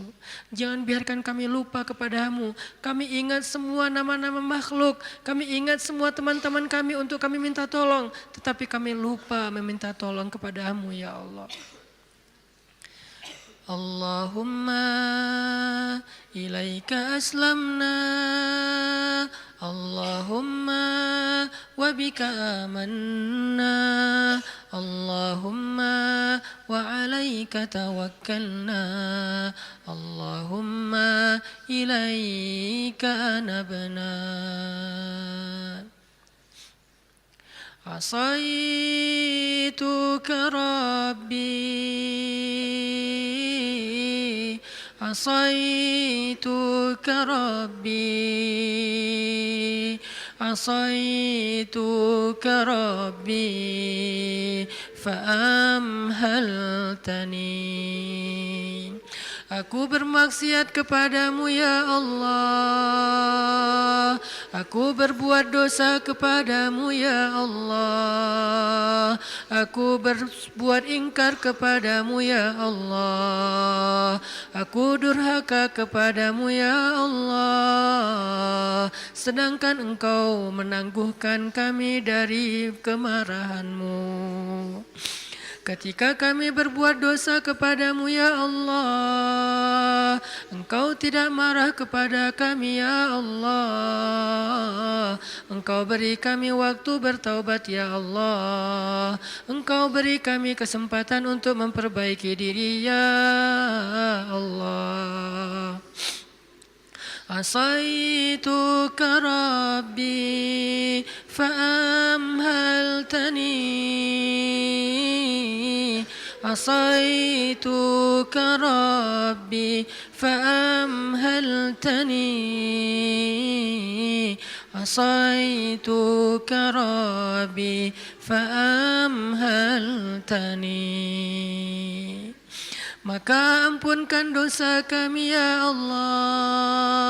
Jangan biarkan kami lupa kepada-Mu. Kami ingat semua nama-nama makhluk. Kami ingat semua teman-teman kami untuk kami minta tolong. Tetapi kami lupa meminta tolong kepada-Mu ya Allah. Allahumma ilaika aslamna. Allahumma wa bika amanna. Allahumma wa alaika tawakkalna. Allahumma ilaika anabna. Asaituka Rabbi, asaituka Rabbi, asaituka Rabbi, fa'amhaltani. Aku bermaksiat kepadamu ya Allah. Aku berbuat dosa kepadamu ya Allah. Aku berbuat ingkar kepadamu ya Allah. Aku durhaka kepadamu ya Allah. Sedangkan Engkau menangguhkan kami dari kemarahan-Mu. Ketika kami berbuat dosa kepadamu ya Allah, Engkau tidak marah kepada kami ya Allah. Engkau beri kami waktu bertaubat ya Allah. Engkau beri kami kesempatan untuk memperbaiki diri ya Allah. Asaituka Rabbi fa'amhaltani. Asaituka Rabbi fa'amhaltani. Asaituka Rabbi fa'amhaltani. Maka ampunkan dosa kami ya Allah.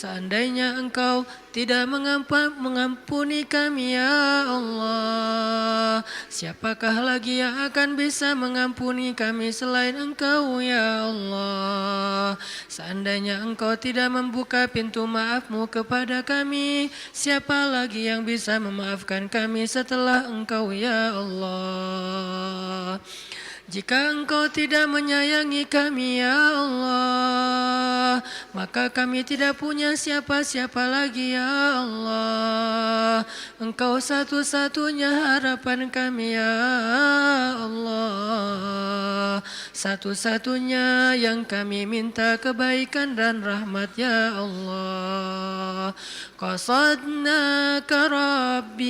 seandainya Engkau tidak mengampuni kami ya Allah, siapakah lagi yang akan bisa mengampuni kami selain Engkau ya Allah. Seandainya Engkau tidak membuka pintu maaf-Mu kepada kami, siapa lagi yang bisa memaafkan kami setelah Engkau ya Allah. Jika Engkau tidak menyayangi kami ya Allah, maka kami tidak punya siapa-siapa lagi ya Allah. Engkau satu-satunya harapan kami ya Allah, satu-satunya yang kami minta kebaikan dan rahmat ya Allah. Qasadnaka Rabbi,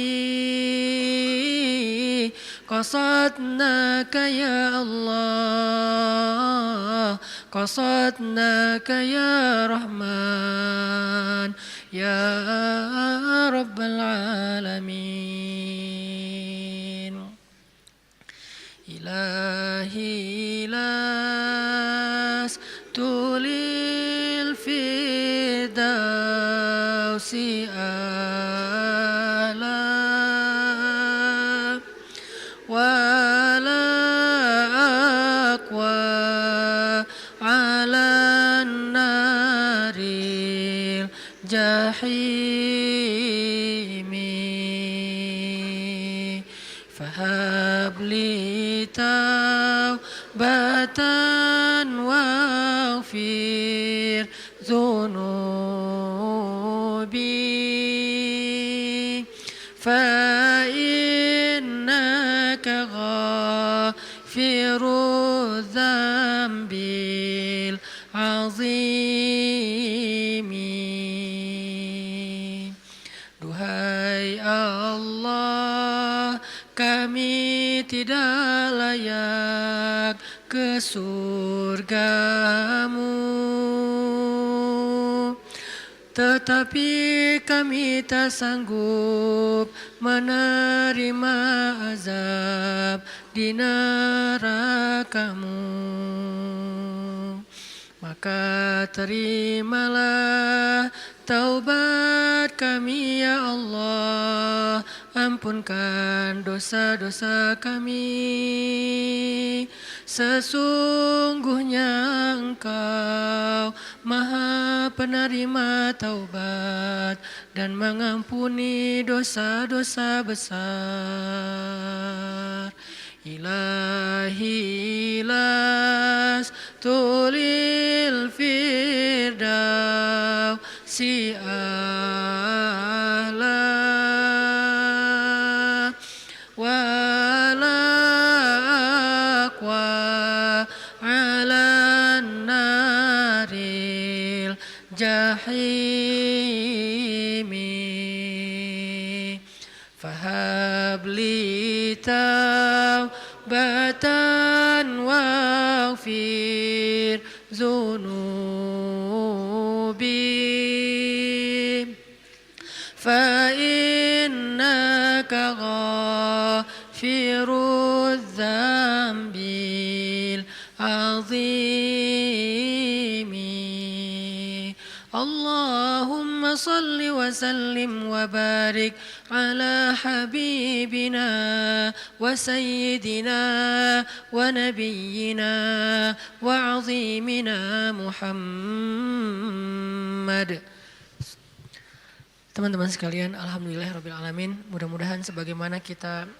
qasadnaka ya Allah, qasadnaka ya Rahman, ya Rabbal Alamin. Ilahi las tulil fidausi ala wala aqwa ala naril jahimi fahabli taubatan waghfir dhunubi fa innaka ghafiru dzambil azimi. Duhai Allah, kami tidak layak ke surga-Mu, tetapi kami tak sanggup menerima azab di neraka-Mu. Maka terimalah taubat kami ya Allah, ampunkan dosa-dosa kami. Sesungguhnya Engkau Maha penerima taubat dan mengampuni dosa-dosa besar. Ilahi las tulil firdausi ala wala aqwa ala naril jahimi fahabli taubatan waghfir dhunubi fa innaka ghafiru dzambil azimi. Allahumma salli wa sallim wa barik ala habibina wa sayyidina wa nabiyyina wa azimina Muhammad. Teman-teman sekalian, alhamdulillahirabbil alamin. Mudah-mudahan sebagaimana kita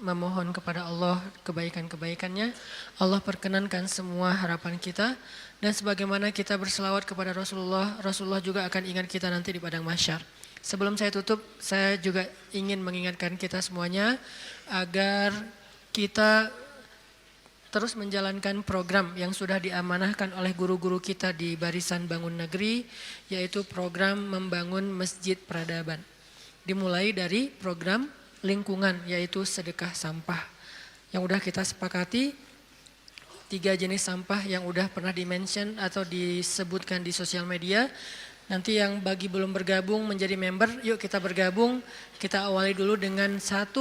memohon kepada Allah kebaikan-kebaikannya, Allah perkenankan semua harapan kita. Dan sebagaimana kita berselawat kepada Rasulullah, Rasulullah juga akan ingat kita nanti di padang mahsyar. Sebelum saya tutup, saya juga ingin mengingatkan kita semuanya agar kita terus menjalankan program yang sudah diamanahkan oleh guru-guru kita di Barisan Bangun Negeri, yaitu program membangun Masjid Peradaban. Dimulai dari program lingkungan, yaitu sedekah sampah. Yang udah kita sepakati, 3 jenis sampah yang udah pernah di-mention atau disebutkan di sosial media. Nanti yang bagi belum bergabung menjadi member, yuk kita bergabung. Kita awali dulu dengan 1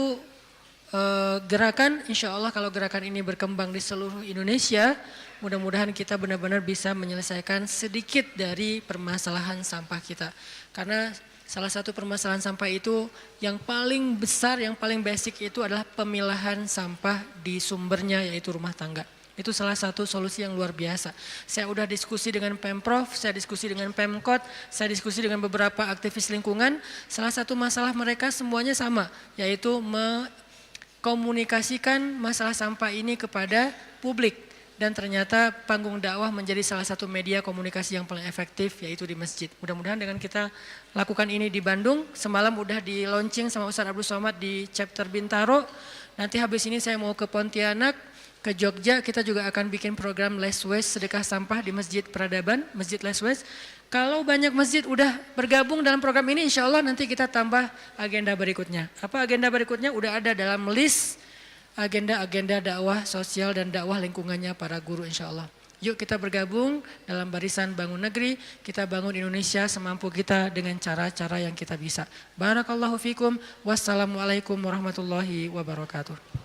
gerakan, insya Allah kalau gerakan ini berkembang di seluruh Indonesia, mudah-mudahan kita benar-benar bisa menyelesaikan sedikit dari permasalahan sampah kita. Karena salah satu permasalahan sampah itu yang paling besar, yang paling basic itu adalah pemilahan sampah di sumbernya, yaitu rumah tangga. Itu salah satu solusi yang luar biasa. Saya udah diskusi dengan Pemprov, saya diskusi dengan Pemkot, saya diskusi dengan beberapa aktivis lingkungan. Salah satu masalah mereka semuanya sama, yaitu mengkomunikasikan masalah sampah ini kepada publik. Dan ternyata panggung dakwah menjadi salah satu media komunikasi yang paling efektif, yaitu di masjid. Mudah-mudahan dengan kita lakukan ini di Bandung, semalam udah di launching sama Ustaz Abdul Somad di chapter Bintaro. Nanti habis ini saya mau ke Pontianak, ke Jogja, kita juga akan bikin program Less Waste sedekah sampah di Masjid Peradaban, Masjid Less Waste. Kalau banyak masjid udah bergabung dalam program ini, insya Allah nanti kita tambah agenda berikutnya. Apa agenda berikutnya? Udah ada dalam list agenda-agenda dakwah sosial dan dakwah lingkungannya para guru insya Allah. Yuk kita bergabung dalam barisan bangun negeri, kita bangun Indonesia semampu kita dengan cara-cara yang kita bisa. Barakallahu fikum, wassalamualaikum warahmatullahi wabarakatuh.